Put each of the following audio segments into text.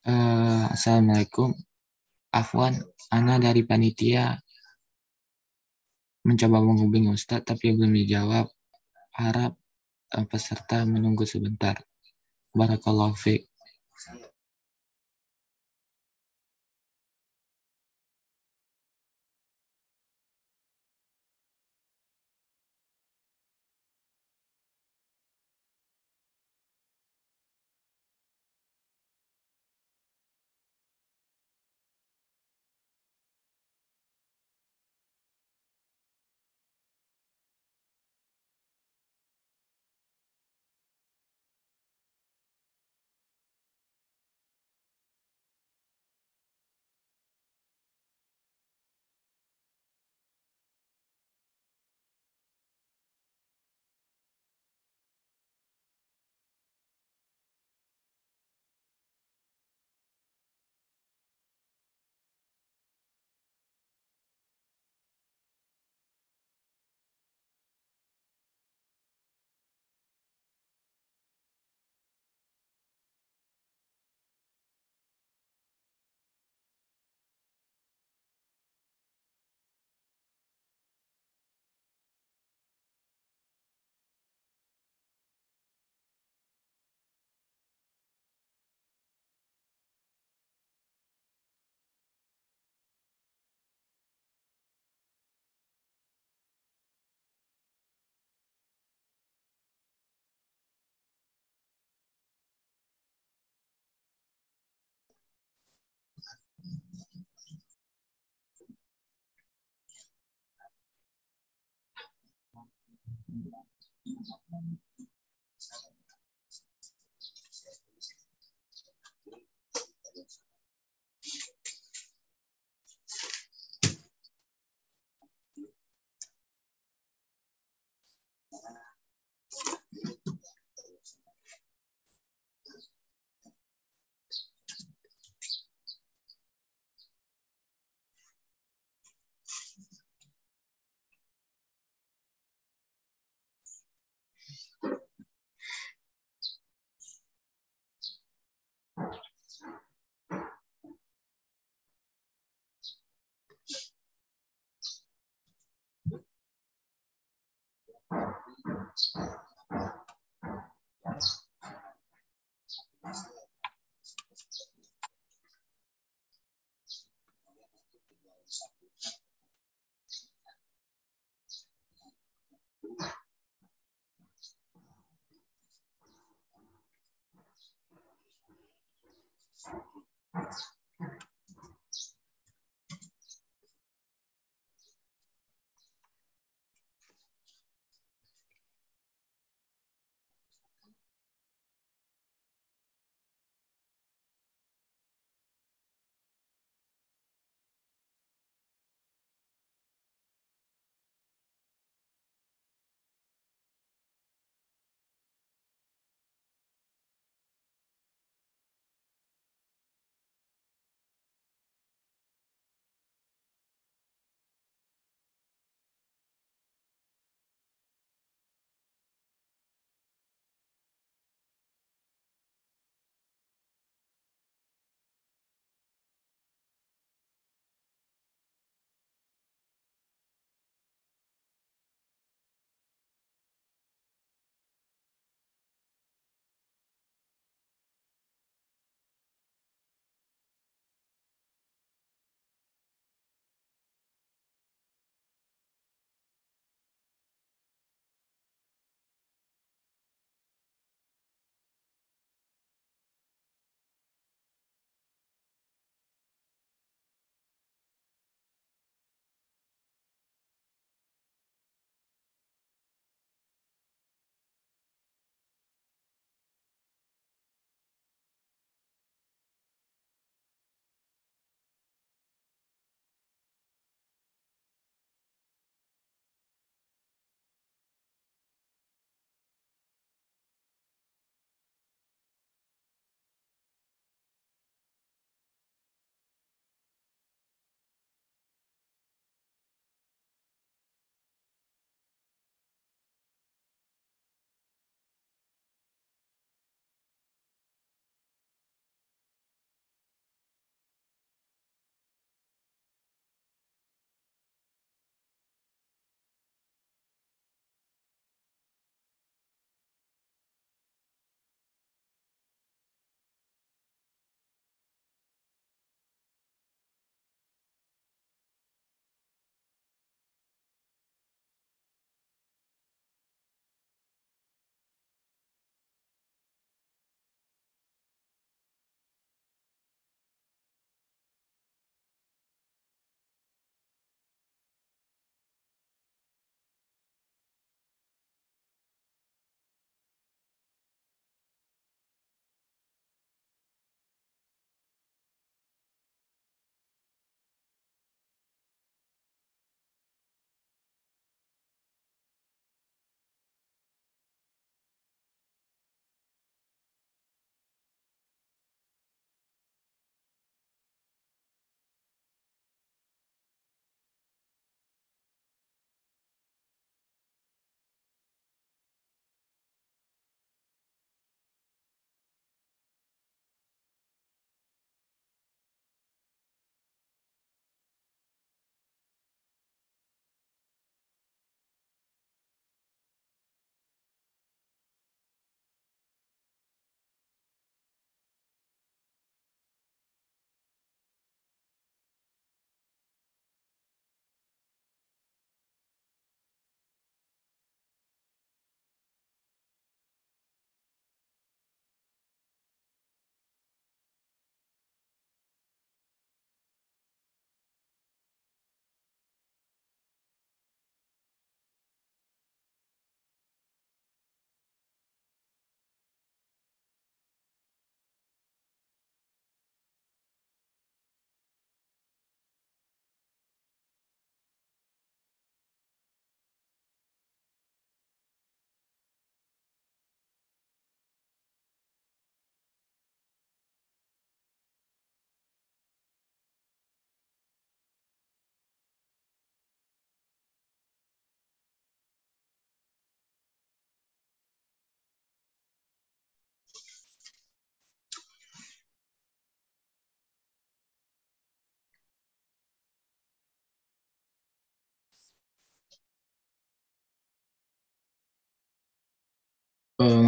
Assalamualaikum. Afwan, Ana dari panitia mencoba menghubungi Ustadz tapi belum dijawab. Harap peserta menunggu sebentar. Barakallahu fiik.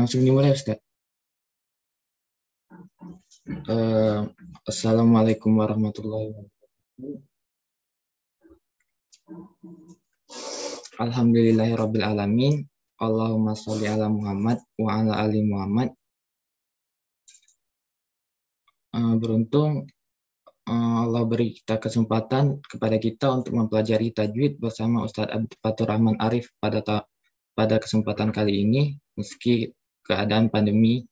Langsung dimulai, Ustaz. Assalamualaikum warahmatullahi wabarakatuh. Alhamdulillahirabbil alamin. Allahumma sholli ala Muhammad wa ala ali Muhammad. Beruntung Allah beri kita kesempatan kepada kita untuk mempelajari tajwid bersama Ustadz Abdul Fatur Rahman Arif pada kesempatan kali ini, meski keadaan pandemi.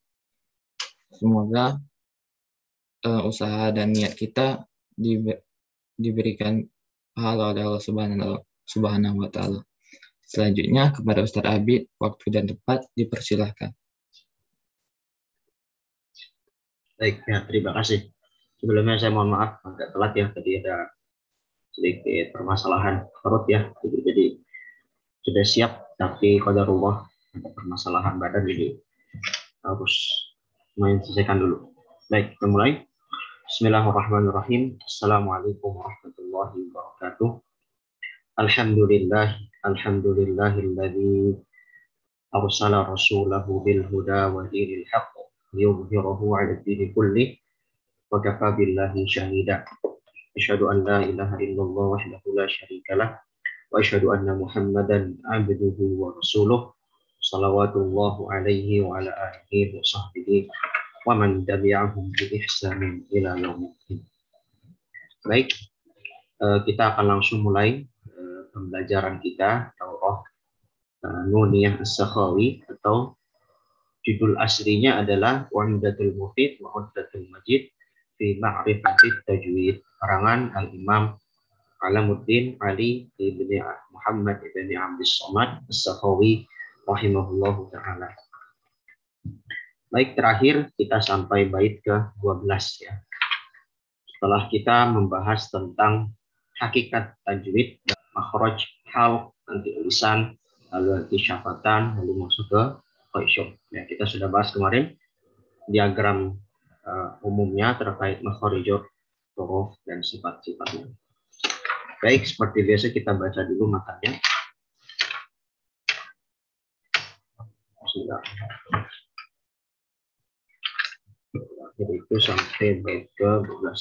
Semoga usaha dan niat kita diberikan pahala oleh Allah Subhanahu wa Ta'ala. Selanjutnya kepada Ustadz Abid, waktu dan tempat dipersilahkan. Baik, ya, terima kasih. Sebelumnya saya mohon maaf agak telat ya, tadi ada sedikit permasalahan perut ya, jadi sudah siap tapi qadarullah ada permasalahan badan, jadi harus menyelesaikan dulu. Baik, kita mulai. Bismillahirrahmanirrahim. Assalamualaikum warahmatullahi wabarakatuh. Alhamdulillahilladzi arsala rasulahu bil huda wa dinil haqq liyudhhirahu 'ala ad-dini kullih wa kafa billahi shahida. Asyhadu an la ilaha illallah wahdahu la syarikalah wa asyhadu anna Muhammadan 'abduhu wa rasuluh. Shalawatullahu alaihi wa ala alihi wa sahbihi wa man tabi'ahum bi ihsanin ila yaumiddin. Baik, kita akan langsung mulai pembelajaran kita Taurah Nuniyah As-Sakhawi, atau judul aslinya adalah Umdatul Mufid wa Umdatul Majid fi Ma'rifatit Tajwid, karangan Al-Imam Alamuddin Ali ibni Muhammad ibni Abdus Somad As-Sakhawi rahimahullahu ta'ala. Baik, terakhir kita sampai bait ke-12 ya. Setelah kita membahas tentang hakikat tajwid, makhraj, halq, nanti lisan, lalu nanti syafatan, lalu masuk ke qaisyum. Ya, kita sudah bahas kemarin diagram umumnya terkait makharijul huruf dan sifat-sifatnya. Baik, seperti biasa kita baca dulu matanya. Itu sampai bait ke-12.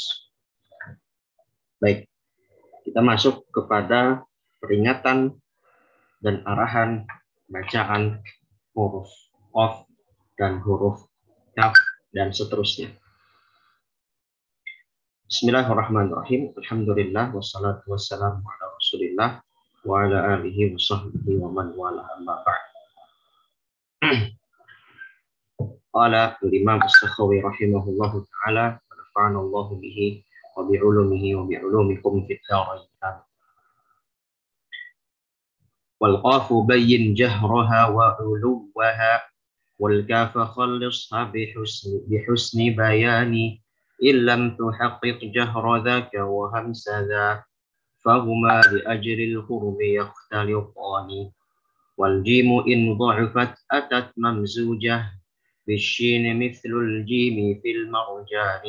Baik, kita masuk kepada peringatan dan arahan bacaan huruf qaf dan huruf kaf dan seterusnya. Bismillahirrahmanirrahim. Alhamdulillah wassalatu wassalamu ala Rasulillah wa ala alihi wa sahbihi wa man wala amma ba'd. Qala al-Imam As-Sakhawi rahimahullahu ta'ala wa nafa'ana Allahu bihi wa bi'ulumihi wa bi'ulumikum fid dharain. Wal qafu bayyin jahraha wa 'uluwaha wal kafa khallisha bihusni bayani illam tuhaqqiq jahra dhaka wa hamsa dha fahuma li ajri al-qurbi yakhtaliqani wal jimu in dha'afat atat mamzujah بالشين مثل الجيم في المرجان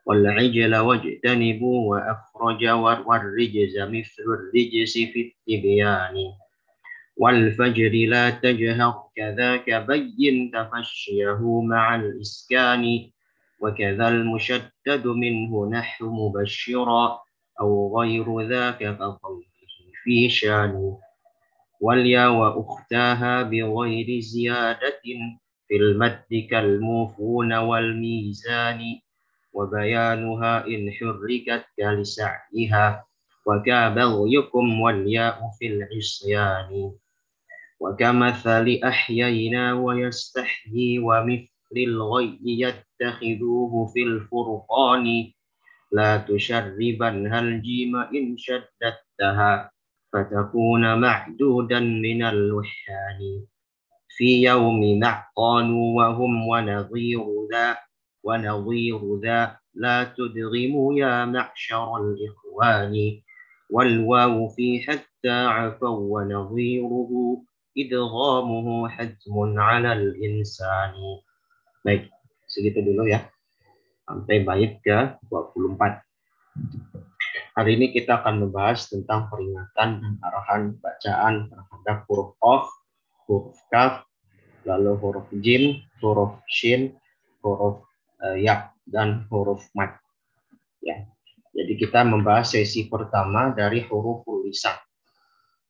والعجل واجتنبوا وأخرج والرجز مثل الرجس في التبيان والفجر لا تجهر كذاك بين تفشيه مع الإسكان وكذا المشدد منه نحو مبشرا أو غير ذاك كقوله في شان واليا وأختاها بغير زيادة في المد كالموفون والميزان وبيانها إن حركت كلسعيها وكبغيكم والياء في العصيان وكمثل أحيينا ويستحيي ومثل الغي يتخذوه في الفرقان لا تشربنها الجيم إن شددتها فتكون معدودا من الوحان في يوم نعقان وهم ونظير ذا لا تدغموا يا معشر الإخوان والواو في حتى عفوا ونظيره إدغامه حتم على الإنسان. Baik, segitu dulu ya, sampai bait ke-24. Hari ini kita akan membahas tentang peringatan dan arahan bacaan terhadap huruf qaf, huruf kaf, lalu huruf jim, huruf shin, huruf ya, dan huruf mad. Ya. Jadi kita membahas sesi pertama dari huruf lisan.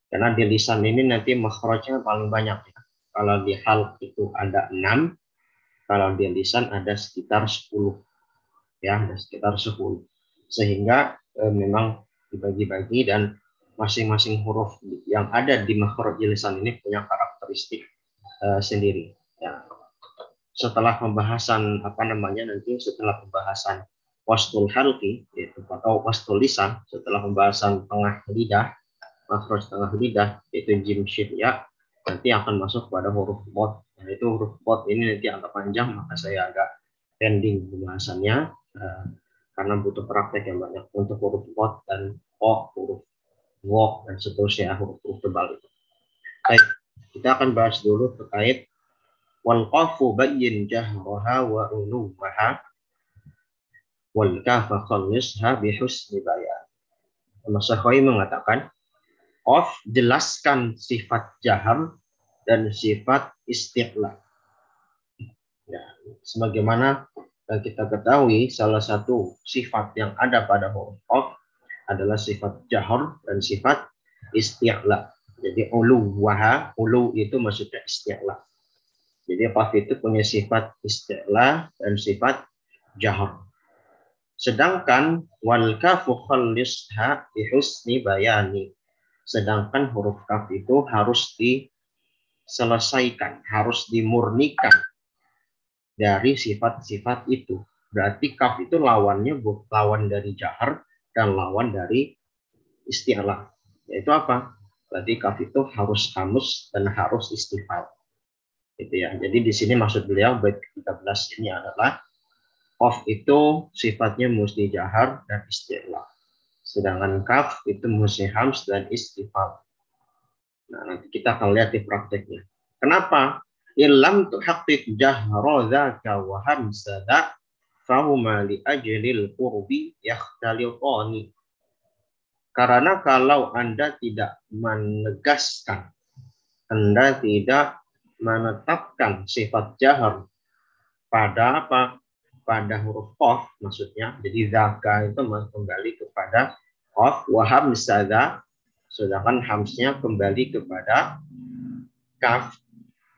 Karena di lisan ini nanti makhrajnya paling banyak. Ya. Kalau di halq itu ada 6, kalau di lisan ada sekitar 10. Ya, ada sekitar 10. Sehingga memang dibagi-bagi dan masing-masing huruf yang ada di makhraj lisan ini punya karakteristik sendiri. Ya. Setelah pembahasan nanti setelah pembahasan wastul halqi yaitu atau wastul lisan, setelah pembahasan tengah lidah, makhraj tengah lidah yaitu jim shin ya, nanti akan masuk pada huruf bod. Nah, itu huruf bod ini nanti agak panjang, maka saya agak pending pembahasannya karena butuh praktek yang banyak untuk huruf bod dan o, huruf wo, dan seterusnya huruf-huruf tebal itu. Baik, kita akan bahas dulu terkait wal qafu bayyin jahraha wa uluwaha wal kafa khallisha bi husni bayan. Mas Syakhui mengatakan qaf jelaskan sifat jahar dan sifat istiqla. Ya, sebagaimana kita ketahui salah satu sifat yang ada pada huruf qaf adalah sifat jahar dan sifat istiqla. Jadi uluwaha, ulu itu maksudnya istiqla. Jadi qaf itu punya sifat isti'la dan sifat jahar. Sedangkan wal kafu khallisha bi husni bayani. Sedangkan huruf kaf itu harus diselesaikan, harus dimurnikan dari sifat-sifat itu. Berarti kaf itu lawannya lawan dari jahar dan lawan dari isti'la. Yaitu apa? Berarti kaf itu harus hamus dan harus istifal. Gitu ya. Jadi di sini maksud beliau bait 13 ini adalah qaf itu sifatnya mesti jahar dan isti'la. Sedangkan kaf itu mesti hams dan istifal. Nah, nanti kita akan lihat di prakteknya. Kenapa? Illam tuhaqqiq jahra dzaka wa hamsada fahuma li ajlil qurbi yakhtaliqani. Karena kalau Anda tidak menegaskan, Anda tidak menetapkan sifat jahar pada apa? Pada huruf qaf maksudnya. Jadi zaka itu kembali kepada qaf, wa hamzah, sedangkan hamsnya kembali kepada kaf,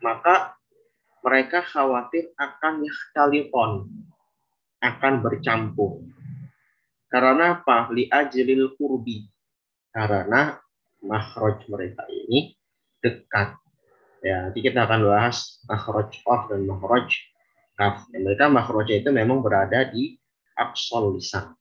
maka mereka khawatir akan yakhtalifon, akan bercampur. Karena apa? Li ajlil qurbi. Karena makhraj mereka ini dekat. Ya, nanti kita akan bahas makhraj qaf dan makhraj kaf. Mereka makhrajnya itu memang berada di aqsal lisan.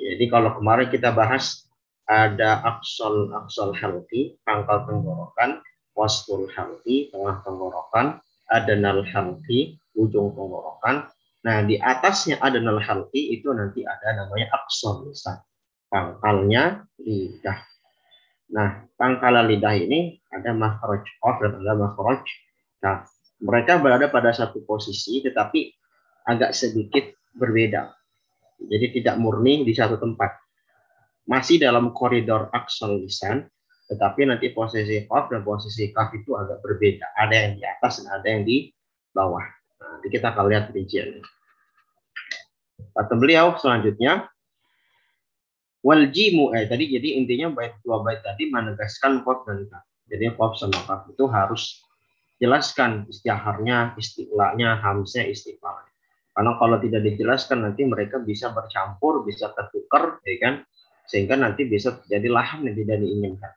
Jadi kalau kemarin kita bahas ada aqsal halqi, pangkal tenggorokan, wastul halqi, tengah tenggorokan, adanal halqi, ujung tenggorokan. Nah, di atasnya adanal halqi itu nanti ada namanya aqsal lisan. Pangkalnya lidah. Nah, pangkal lidah ini ada makhraj qaf dan ada makhraj kaf. Mereka berada pada satu posisi tetapi agak sedikit berbeda. Jadi tidak murni di satu tempat. Masih dalam koridor aqsal lisan, tetapi nanti posisi qaf dan posisi kaf itu agak berbeda. Ada yang di atas dan ada yang di bawah. Nah, nanti kita akan lihat rinciannya. Kata beliau selanjutnya, wal jimu tadi jadi intinya dua bait tadi menegaskan qaf dan kaf. Jadi qaf sama kaf itu harus jelaskan istiharnya, istiqlanya, hamzah, istifal. Karena kalau tidak dijelaskan nanti mereka bisa bercampur, bisa tertukar, ya kan? Sehingga nanti bisa terjadi laham yang tidak diinginkan.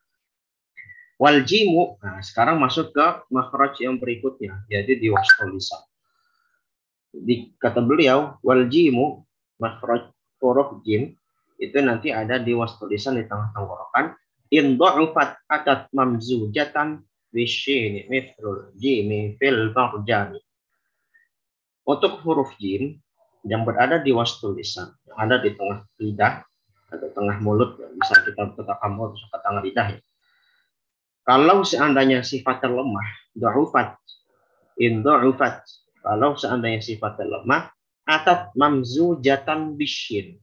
Wal jimu, nah sekarang masuk ke makhraj yang berikutnya, yaitu di wastul lisan. Di kata beliau, wal jimu, makhraj huruf jim itu nanti ada di wastul lisan di tengah tenggorokan. In dha'ufat atat mamzujatan bisyini mithrul jimi fil marjani. Untuk huruf jim yang berada di wastul lisan, yang ada di tengah lidah atau tengah mulut, bisa kita katakan mulut atau tengah lidah ya. Kalau seandainya sifatnya lemah, dha'ufat, in dha'ufat, kalau seandainya sifatnya lemah, atat mamzujatan bisyin.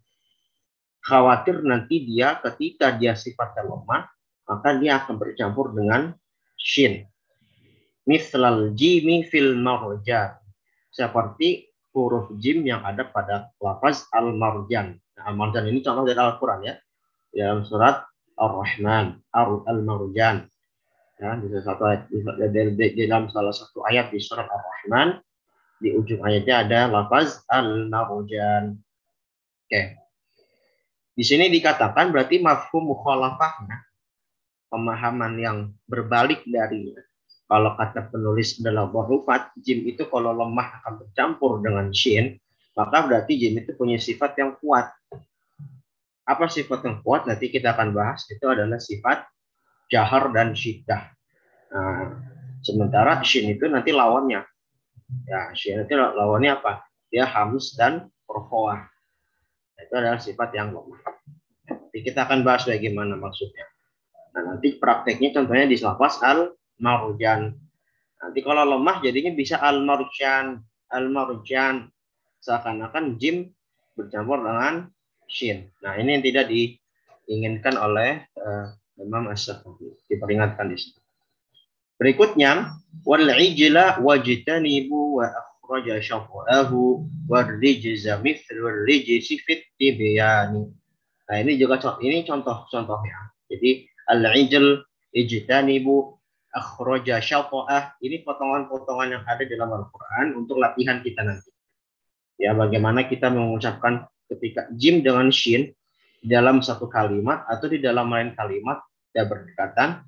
Khawatir nanti dia ketika dia sifatnya lemah, maka dia akan bercampur dengan shin. Mithlal jimi fil marjan. Seperti huruf jim yang ada pada lafaz al-marjan. Nah, al-marjan ini contoh dari Al-Quran ya. Dalam surat Ar-Rahman, al-marjan. Ya, di dalam salah satu ayat di surat Ar-Rahman, di ujung ayatnya ada lafaz al-marjan. Oke. Di sini dikatakan berarti mafhum mukhalafahnya, pemahaman yang berbalik darinya. Kalau kata penulis adalah dhurufat, jim itu kalau lemah akan bercampur dengan shin, maka berarti jim itu punya sifat yang kuat. Apa sifat yang kuat? Nanti kita akan bahas. Itu adalah sifat jahar dan syiddah. Nah, sementara shin itu nanti lawannya. Ya, shin itu lawannya apa? Dia hamz dan rofoah. Itu adalah sifat yang lemah. Jadi kita akan bahas bagaimana maksudnya. Nah, nanti prakteknya contohnya di lafaz al-marjan. Nanti kalau lemah jadinya bisa al-marjan, al-marjan. Seakan-akan jim bercampur dengan shin. Nah, ini yang tidak diinginkan oleh Imam As-Sakhawi. Diperingatkan di sini. Berikutnya, wal ijla wajtanibu wa akhraja syafa'ahu warrijza mithlu rijsi fit tibyani. Nah, ini juga contoh-contohnya. Jadi al-ijl ijtanibu akhraja syafa'ah, ini potongan-potongan yang ada dalam Al-Qur'an untuk latihan kita nanti. Ya, bagaimana kita mengucapkan ketika jim dengan shin dalam satu kalimat atau di dalam lain kalimat dia berdekatan,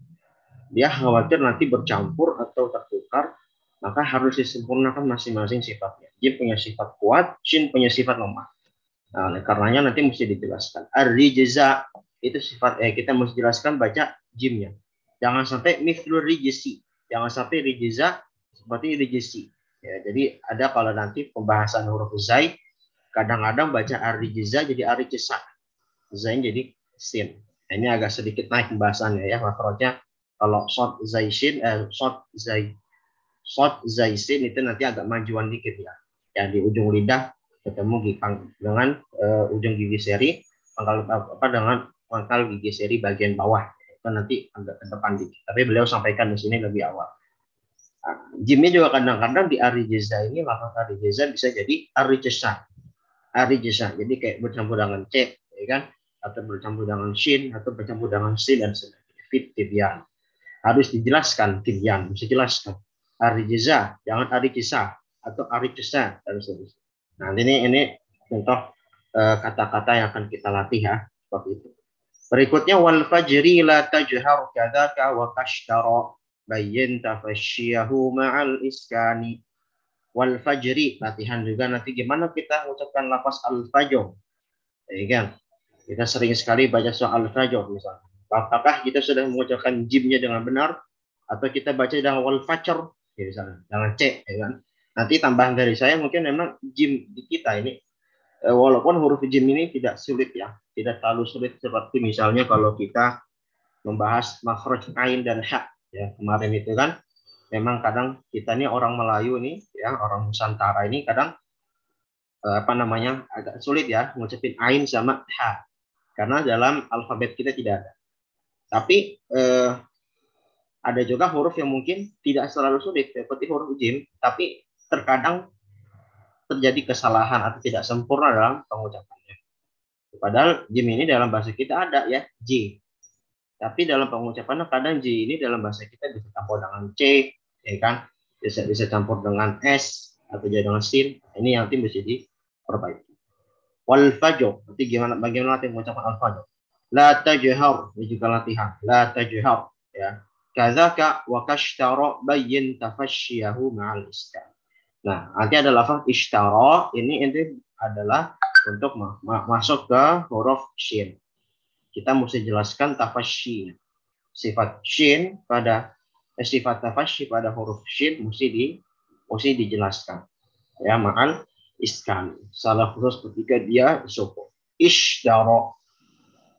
dia khawatir nanti bercampur atau tertukar, maka harus disempurnakan masing-masing sifatnya. Jim punya sifat kuat, shin punya sifat lemah. Nah, oleh karenanya nanti mesti dijelaskan. Ar-rijza itu sifat kita mesti jelaskan baca jimnya. Jangan sampai mithlu rijzi. Jangan sampai rijza seperti rijzi. Ya, jadi ada kalau nanti pembahasan huruf zai, kadang-kadang baca ar-rijza jadi ar-rijza. Zain jadi sin. Nah, ini agak sedikit naik pembahasannya ya, makrotnya. Kalau short zaisin, short zaisin itu nanti agak majuan dikit ya. Ya di ujung lidah ketemu dengan ujung gigi seri, dengan pangkal gigi seri bagian bawah. Itu nanti agak ke depan dikit. Tapi beliau sampaikan di sini lebih awal. Nah, jimnya juga kadang-kadang di arijeza ini, lafaz arijeza bisa jadi arijesa. Arijesa. Jadi kayak bercampur dengan c, ya kan? Atau bercampur dengan shin, atau bercampur dengan sin dan sebagainya. Fit tibyan. Harus dijelaskan tibyan, bisa jelaskan. Arijeza, jangan arijesa atau arijesa dan sebagainya. Nah, ini contoh kata-kata yang akan kita latih ya, seperti itu. Berikutnya wal fajri la tajhar kadzaka wa kashtara bayyin tafashiyahu ma'al iskani. Wal fajri, latihan juga nanti gimana kita mengucapkan lafaz al fajr. Ya kan? Kita sering sekali baca soal al fajr misalnya. Apakah kita sudah mengucapkan jimnya dengan benar atau kita baca dengan wal fajr ya, misalnya dengan c, ya kan? Nanti tambahan dari saya mungkin memang jim di kita ini walaupun huruf jim ini tidak sulit ya, tidak terlalu sulit seperti misalnya kalau kita membahas makhraj ain dan ha ya kemarin itu kan, memang kadang kita ini orang Melayu nih ya, orang Nusantara ini kadang agak sulit ya ngucapin ain sama ha karena dalam alfabet kita tidak ada. Tapi ada juga huruf yang mungkin tidak selalu sulit seperti huruf jim, tapi terkadang terjadi kesalahan atau tidak sempurna dalam pengucapannya. Padahal jim ini dalam bahasa kita ada ya, j. Tapi dalam pengucapannya kadang j ini dalam bahasa kita bisa campur dengan c, ya kan? Bisa campur dengan s atau jadi dengan sin. Ini yang nanti mesti diperbaiki. Wal fajr, nanti bagaimana nanti mengucapkan al fajr? La tajhar, ini juga latihan. La tajhar, ya. Kadzaka wa kashtara bayyin tafashiyahu ma'al iskan. Nah, nanti ada lafaz ishtara, ini adalah untuk masuk ke huruf shin. Kita mesti jelaskan tafashi. Sifat shin sifat tafashi pada huruf shin mesti dijelaskan. Ya, ma'al iskan. Salah khusus ketika dia sukun. Ishtara.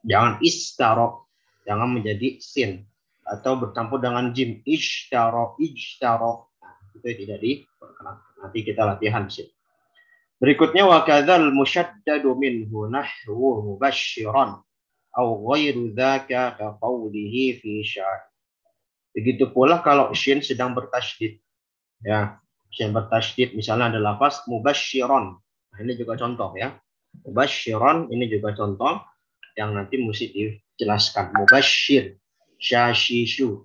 Jangan istara. Jangan menjadi sin atau bercampur dengan jim. Ishtara. Itu tidak diperkenankan. Nanti kita latihan sih. Berikutnya wa kadzal musyaddadu minhu nahwu mubasysyiran aw ghairu dzaka ka qawlihi fi syar. Begitu pula kalau shin sedang bertasydid. Ya, shin bertasydid misalnya ada lafaz mubasyiron. Nah, ini juga contoh ya. Mubasyiron ini juga contoh yang nanti mesti dijelaskan. Mubasyir, syashishu,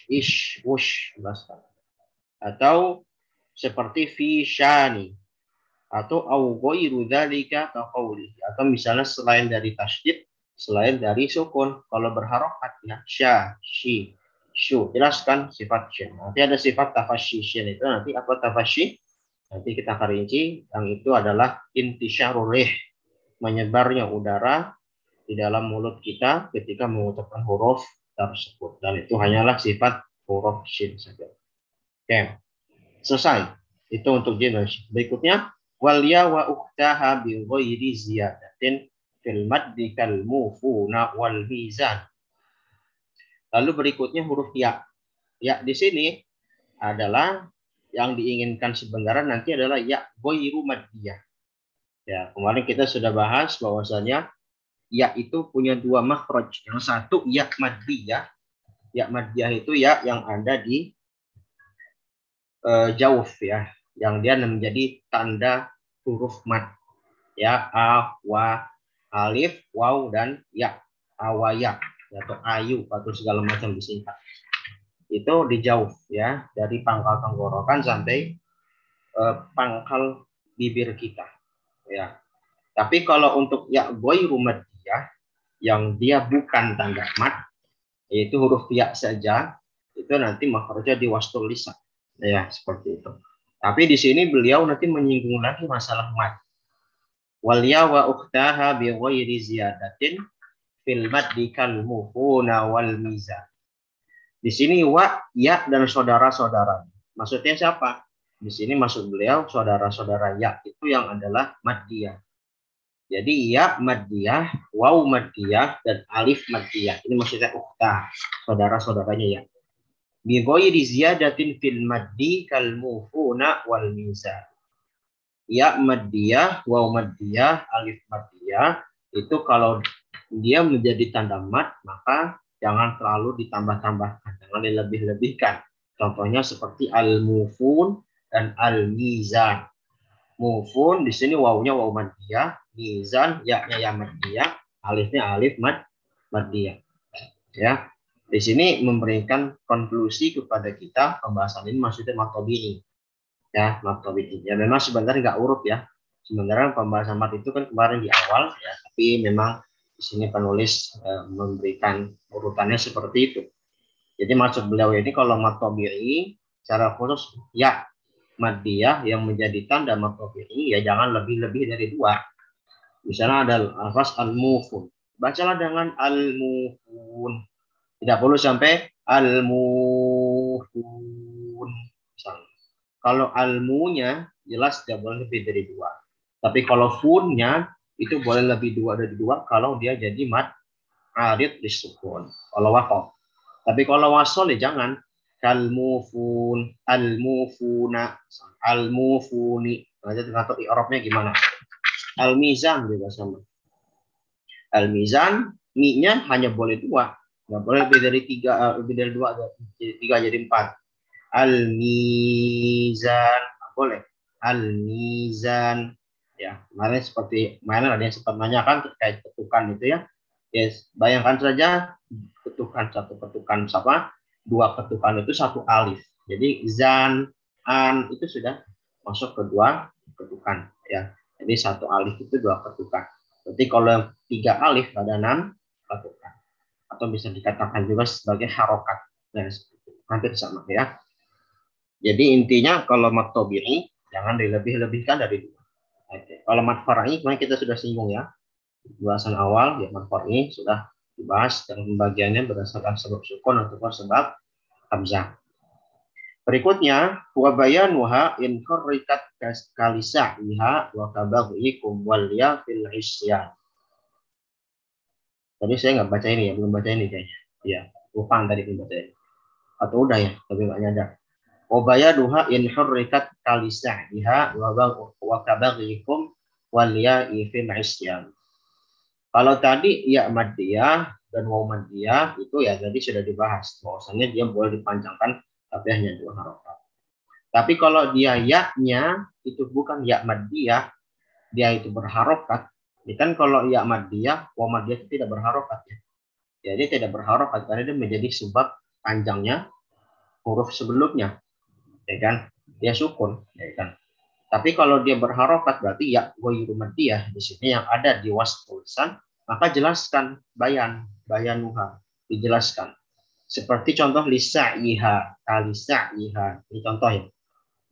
ish, wush, jelaskan. Atau seperti fi syani atau au ghairu dzalika kaqauli, atau misalnya selain dari tasydid, selain dari sukun. Kalau berharokat ya sya, shi, syu, jelaskan sifat syin. Nanti ada sifat tafasyishin, itu nanti apa tafasyi? Nanti kita akan rinci. Yang itu adalah intisyarur rih, menyebarnya udara di dalam mulut kita ketika mengucapkan huruf tersebut. Dan itu hanyalah sifat huruf syin saja. Oke, selesai. Itu untuk jenis. Berikutnya wal ya wa ukhtaha bi ghairi ziyadatin fil maddi kal mufuna wal mizan. Lalu berikutnya huruf ya. Ya di sini adalah yang diinginkan sebenarnya nanti adalah ya ghairu maddiyah. Ya, kemarin kita sudah bahas bahwasanya ya itu punya dua makhraj. Yang satu ya maddiyah. Ya maddiyah itu ya yang ada di jauf ya, yang dia menjadi tanda huruf mad ya, a, wa, alif, waw dan ya, awaya atau ayu atau segala macam disingkat. Itu dijauh ya dari pangkal tenggorokan sampai pangkal bibir kita ya. Tapi kalau untuk ya ghairu maddiyah yang dia bukan tanda mad, yaitu huruf ya saja, itu nanti makhrajnya di wastul lisan ya, seperti itu. Tapi di sini beliau nanti menyinggung lagi masalah mad. Wal ya wa ukhtaha bi ghairi ziyadatin fil maddi kal mufuna wal mizan. Di sini wa, ya dan saudara-saudara. Maksudnya siapa? Di sini maksud beliau saudara-saudara ya itu yang adalah maddiyah. Jadi ya maddiyah, waw maddiyah dan alif maddiyah. Ini maksudnya ukhtah, saudara-saudaranya ya. Bi ghairi ziyadatin fil maddi kal mufuna wal mizan. Ya maddiyah, waw maddiyah, alif maddiyah itu kalau dia menjadi tanda mad maka jangan terlalu ditambah-tambahkan, jangan dilebih-lebihkan. Contohnya seperti al-mufun dan al-mizan. Mufun di sini wawnya waw maddiyah, mizan ya-nya ya maddiyah, alifnya alif maddiyah. Ya. Di sini memberikan konklusi kepada kita pembahasan ini maksudnya mad tabi'i. Ya, mad tabi'i. Ya memang sebenarnya nggak urut ya. Sebenarnya pembahasan mad itu kan kemarin di awal ya, tapi memang di sini penulis memberikan urutannya seperti itu. Jadi maksud beliau ini kalau mad tabi'i secara khusus ya maddiyah yang menjadi tanda mad tabi'i ya jangan lebih-lebih dari dua. Misalnya ada lafaz al-mufun. Bacalah dengan al-mufun. Tidak perlu sampai al-mufun. Misalnya. Kalau al-munya jelas tidak boleh lebih dari dua. Tapi kalau funnya itu boleh lebih dari dua kalau dia jadi mad arid disukun. Kalau waqaf. Tapi kalau wasol ya jangan. Kal-mufun, al-mufuna, al-mufuni. Nanti tergantung i'rabnya gimana. Al-mizan juga sama. Al-mizan, mi-nya hanya boleh dua. Nggak boleh lebih dari tiga, lebih dari dua, jadi tiga jadi empat. Al-mizan, boleh. Al-mizan, ya kemarin seperti mana ada yang sempat nanyakan terkait ketukan itu ya. Yes, bayangkan saja ketukan satu ketukan sama dua ketukan itu satu alif. Jadi zan, an itu sudah masuk kedua ketukan ya. Jadi satu alif itu dua ketukan. Berarti kalau tiga alif ada 6 ketukan. Atau bisa dikatakan juga sebagai harokat. Nah, hampir sama ya. Jadi intinya kalau mad tabi'i jangan dilebih-lebihkan dari dua. Oke. Kalau mad far'i kemarin kita sudah singgung ya. Bahasan awal ya mad far'i sudah dibahas dan pembagiannya berdasarkan sebab sukun ataupun sebab hamzah. Berikutnya wa bayanuha in qarrikat kalisa'iha wa kabaghikum wal ya fil isyan. Tadi saya nggak baca ini ya, belum baca ini kayaknya. Ya, lupa tadi belum baca ini. Atau udah ya, tapi nggak nyadar. Wabayaduha in hurrikat kalisa'iha wa kabaghikum wal ya fil isyan. Kalau tadi ya maddiyah dan waw maddiyah itu ya tadi sudah dibahas bahwasanya dia boleh dipanjangkan tapi hanya 2 harokat. Tapi kalau dia ya-nya itu bukan ya maddiyah, dia itu berharokat. Ini kan kalau ya maddiyah, waw maddiyah itu tidak berharokat ya. Jadi tidak berharokat karena dia menjadi sebab panjangnya huruf sebelumnya, ya kan? Dia sukun, ya kan? Tapi kalau dia berharokat berarti ya ghairu maddiyah di sini yang ada di wasf tulisan, maka jelaskan bayanuha, dijelaskan. Seperti contoh lisa'iha, kalisa'iha. Ini contoh ya.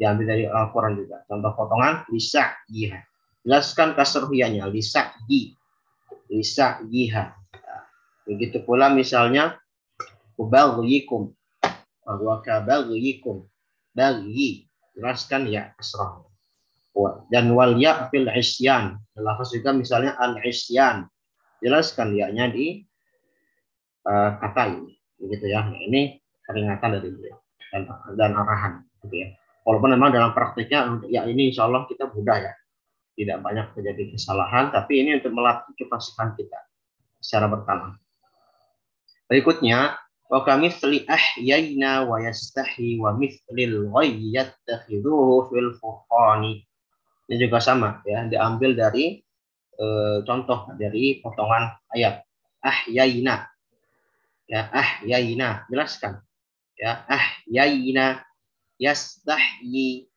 Diambil dari Al-Qur'an juga. Contoh potongan lisa'iha. Jelaskan kasrohiyahnya lisa'i. Lisa'iha. Nah, begitu pula misalnya kubalghikum. Wa kabalghikum. Baghi. Jelaskan ya kasroh. Dan wal ya fil isyan. Lafaz juga misalnya al isyan. Jelaskan ya-nya di kata ini. Begitu ya. Nah, ini peringatan dari beliau dan arahan gitu ya. Walaupun memang dalam praktiknya ya ini insya Allah kita mudah ya. Tidak banyak terjadi kesalahan, tapi ini untuk melatih kefasihan kita secara berkala. Berikutnya, wa kamitsli ahyayna wa yastahi wa mithlil ghayyi yattakhidhuhu fil furqani. Ini juga sama ya, diambil dari contoh dari potongan ayat ahyayna. Ya, ahyayna, jelaskan. Ya, ahyayna yastahyi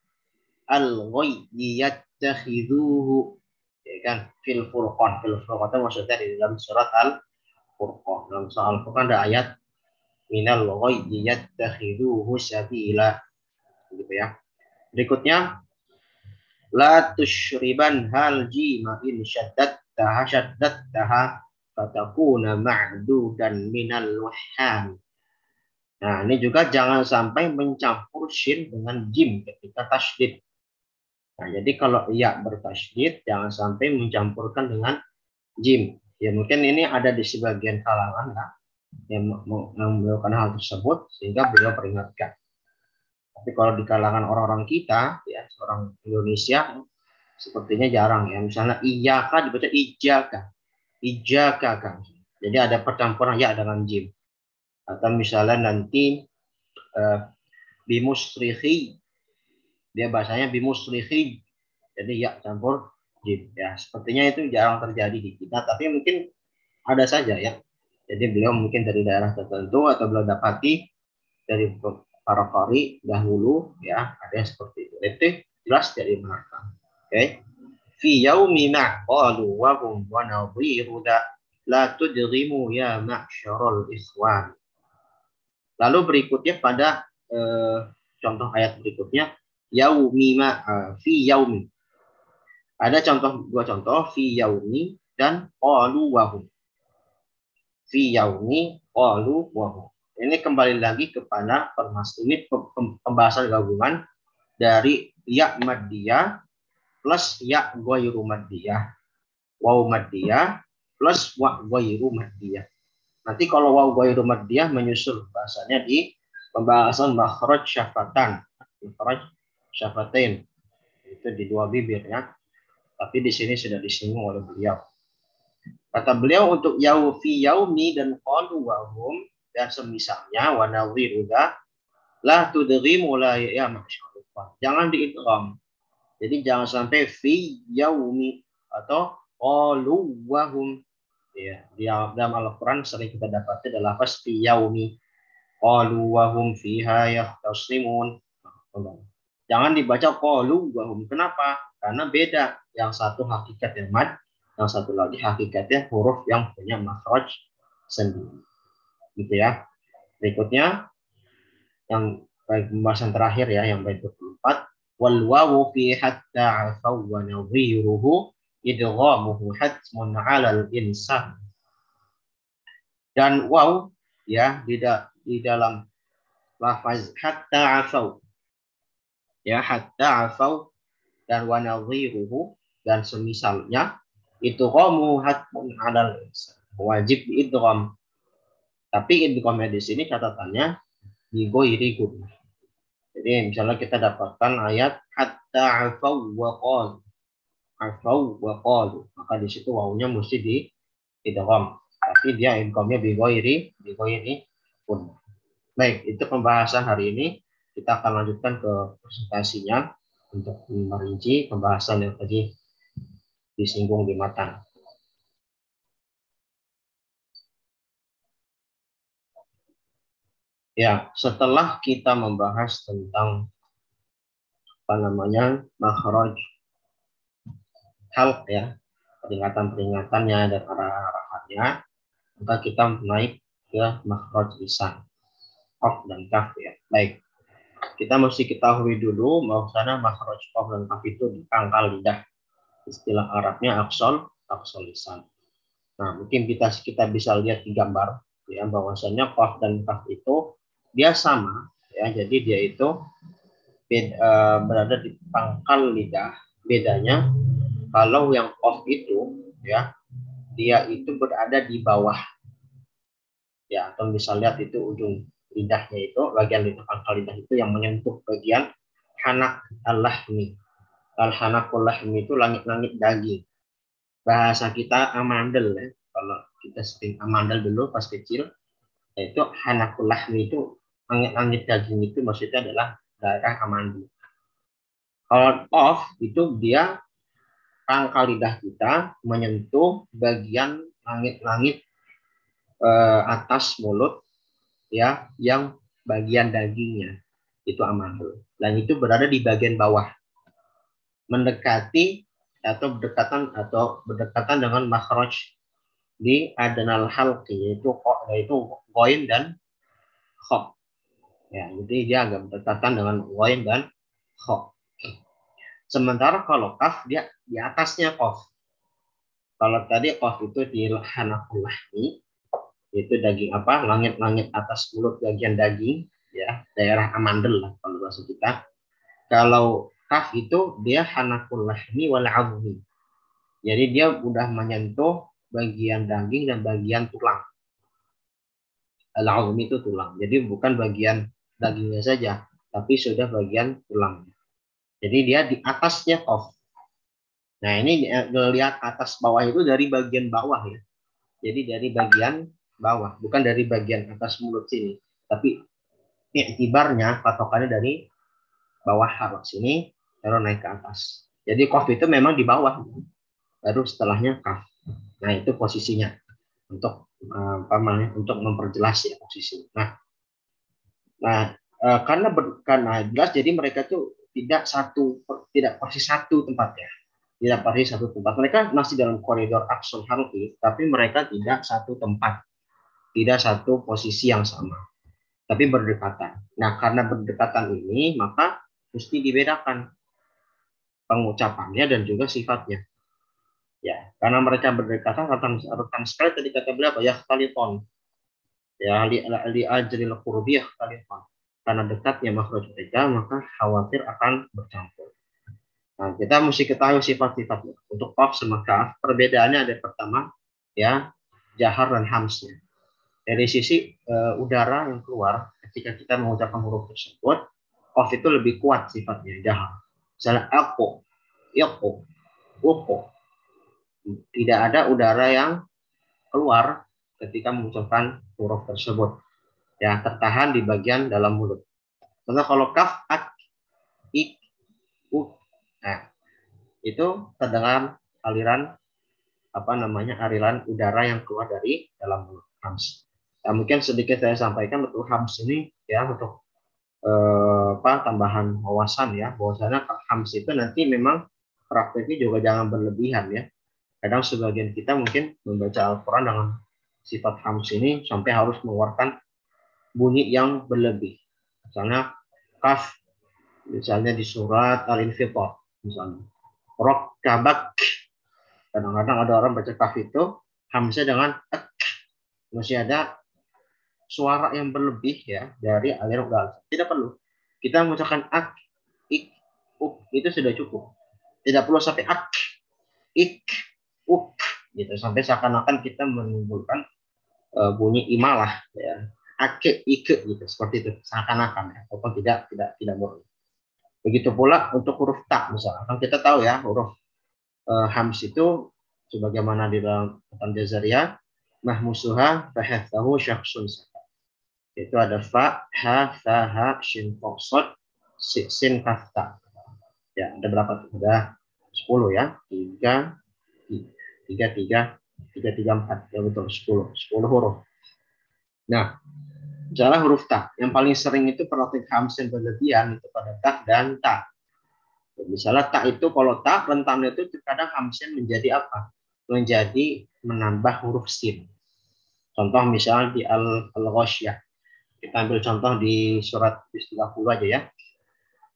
al-ghayyi yattakhidhuhu, ya kan, fil furqan. Fil furqan itu maksudnya di dalam surat al-furqan. Dalam surat al-furqan ada ayat minal ghayyi yattakhidhuhu sabila, gitu ya. Berikutnya la tusyriban hal jima in syaddattaha fatakuna ma'dudan minal wahham. Nah, ini juga jangan sampai mencampur shin dengan jim ketika tasydid. Nah, jadi kalau ya bertasydid jangan sampai mencampurkan dengan jim. Ya mungkin ini ada di sebagian kalangan ya, yang melakukan hal tersebut sehingga beliau peringatkan. Tapi kalau di kalangan orang-orang kita ya, orang Indonesia sepertinya jarang ya. Misalnya iyaka dibaca ijaka. Ijaka kan. Jadi ada percampuran ya dengan jim. Atau misalnya nanti bimusrihi, dia bahasanya bimusrihi, jadi ya campur jim ya. Sepertinya itu jarang terjadi di kita, tapi mungkin ada saja ya. Jadi beliau mungkin dari daerah tertentu atau beliau dapati dari para qari dahulu ya, ada yang seperti itu. Itu jelas dari belakang. Oke. Fi yaumi ma qalu wa hum wa nadhiru la tudghimu ya ma'syarul ikhwan. Lalu berikutnya pada contoh ayat berikutnya yaumi ma fi yaumi. Ada dua contoh fi yaumi dan qalu wa hum. Fi yaumi qalu wa hum. Ini kembali lagi kepada ini pembahasan gabungan dari ya maddiyah plus ya ghairu maddiyah, waw maddiyah plus wa ghairu maddiyah. Nanti kalau waw ghairu maddiyah menyusul bahasanya di pembahasan makhraj syafatan, makhraj syafatain itu di dua bibir ya. Tapi di sini sudah disinggung oleh beliau. Kata beliau untuk yau fi yaumi dan qalu wa hum dan semisalnya wa nadhiru la tudghimu la ya masyaallah. Jangan diidgham. Jadi jangan sampai fi yaumi atau qalu wa hum. Ya, di dalam Al-Qur'an sering kita dapati adalah lafaz fi yaumi. Qalu wa hum fiha yahtasimun. Jangan dibaca qalu wa hum. Kenapa? Karena beda. Yang satu hakikatnya mad, yang satu lagi hakikatnya huruf yang punya makhraj sendiri. Gitu ya. Berikutnya yang pembahasan terakhir ya, yang bait 24, wal wawu fi hatta afaw wa nadhiruhu idghamuhu hatmun 'alal insan. Dan waw ya di dalam lafaz hatta afaw ya, hatta afaw dan wa nadhiruhu dan semisalnya itu idghamu hatmun 'alal insan, wajib diidgham. Tapi idghamnya di sini catatannya di ghairi gunnah. Jadi misalnya kita dapatkan ayat hatta afaw wa qalu, afaw wa qalu, maka di situ wawunya mesti di idgham. tapi dia idghamnya bigoiri pun. Baik, itu pembahasan hari ini. Kita akan lanjutkan ke presentasinya untuk merinci pembahasan yang tadi disinggung di matan. Ya, setelah kita membahas tentang makhraj halq ya, peringatan-peringatannya dan arah-arahannya, maka kita naik ke makhraj lisan, qaf dan kaf ya. Baik. Kita mesti ketahui dulu bahwasanya makhraj qaf dan kaf itu di pangkal lidah. Istilah Arabnya aqsal lisan. Nah, mungkin kita bisa lihat di gambar ya bahwasanya qaf dan kaf itu dia sama ya. Jadi dia itu berada di pangkal lidah. Bedanya kalau yang qaf itu ya dia itu berada di bawah ya, atau bisa lihat itu ujung lidahnya itu, bagian lidah pangkal lidah itu yang menyentuh bagian hanak al-lahmi. Al-hanakul lahmi itu langit-langit daging. Bahasa kita amandel ya. Kalau kita sering amandel dulu pas kecil, itu hanakul lahmi itu langit-langit daging itu maksudnya adalah daerah amandel. Kalau off itu dia pangkal lidah kita menyentuh bagian langit-langit atas mulut ya, yang bagian dagingnya itu amandel, dan itu berada di bagian bawah, mendekati atau berdekatan dengan makhraj di adnal halqi, yaitu ghain dan kha ya. Jadi dia agak berdekatan dengan ghain dan kha. Sementara kalau kaf dia di atasnya qaf. Kalau tadi qaf itu di hanakul lahmi, itu daging apa, langit-langit atas mulut bagian daging ya, daerah amandel lah kalau bahasa kita. Kalau kaf itu dia hanakul lahmi wal azmi, jadi dia udah menyentuh bagian daging dan bagian tulang. Al azmi itu tulang, jadi bukan bagian dagingnya saja tapi sudah bagian tulangnya. Jadi dia di atasnya qaf. Nah, ini lihat atas bawah itu dari bagian bawah ya, jadi dari bagian bawah, bukan dari bagian atas mulut sini, tapi iktibarnya patokannya dari bawah halq sini baru naik ke atas. Jadi qaf itu memang di bawah, baru setelahnya kaf. Nah, itu posisinya untuk untuk memperjelas ya posisi. Karena jelas jadi mereka tuh tidak persis satu tempat ya. Tidak persis satu tempat. Mereka masih dalam koridor aqsal halqi, tapi mereka tidak satu tempat. Tidak satu posisi yang sama, tapi berdekatan. Nah, karena berdekatan ini, maka mesti dibedakan pengucapannya dan juga sifatnya. Ya, karena mereka berdekatan, rekan sekali tadi kata beliau ya khaliton. Ya, li ajril qurbiyah khaliton. Karena dekatnya makhraj mereka, maka khawatir akan bercampur. Nah, kita mesti ketahui sifat-sifatnya. Untuk qaf sama kaf, perbedaannya ada pertama ya, jahar dan hamsnya. Dari sisi udara yang keluar ketika kita mengucapkan huruf tersebut, qaf itu lebih kuat sifatnya, jahar. Misalnya aku, yoko, woko. Tidak ada udara yang keluar ketika mengucapkan huruf tersebut. Ya, tertahan di bagian dalam mulut. Contoh kalau kaf, ak, ik, u. Nah, itu terdengar aliran aliran udara yang keluar dari dalam mulut, hams. Nah, mungkin sedikit saya sampaikan untuk hams ini ya, untuk tambahan wawasan ya, bahwasanya hams itu nanti memang prakteknya juga jangan berlebihan ya. Kadang sebagian kita mungkin membaca Al-Quran dengan sifat hams ini sampai harus mengeluarkan bunyi yang berlebih. Misalnya kaf, misalnya di surat Al-Infitar, misalnya rok kabak. Kadang-kadang ada orang baca kaf itu hamzah dengan ek, masih ada suara yang berlebih ya dari aliran udara. Tidak perlu kita mengucapkan ak, ik, uk, itu sudah cukup. Tidak perlu sampai ak, ik, uk gitu, sampai seakan-akan kita menimbulkan bunyi imalah ya, ake, ike gitu, seperti itu seakan-akan ya, ataupun tidak murni. Begitu pula untuk huruf ta misalnya, kan kita tahu ya huruf hams itu sebagaimana di dalam kata Jazariyah mahmusuha fahathahu syakhsun. Itu ada fa, ha, fa, ha, shin, fa, sod, sin, kaf, ta. Ya, ada berapa tuh? Ada 10 ya. 3, 3, 3, 3, 3, 4. Ya betul, 10. 10 huruf. Nah, misalnya huruf ta. Yang paling sering itu praktik hamzah berlebihan itu pada ta dan ta. Misalnya ta itu, kalau ta rentannya itu kadang hamzah menjadi apa? Menjadi menambah huruf sin. Contoh misalnya di al-ghasyiyah. Kita ambil contoh di surat 30 aja ya.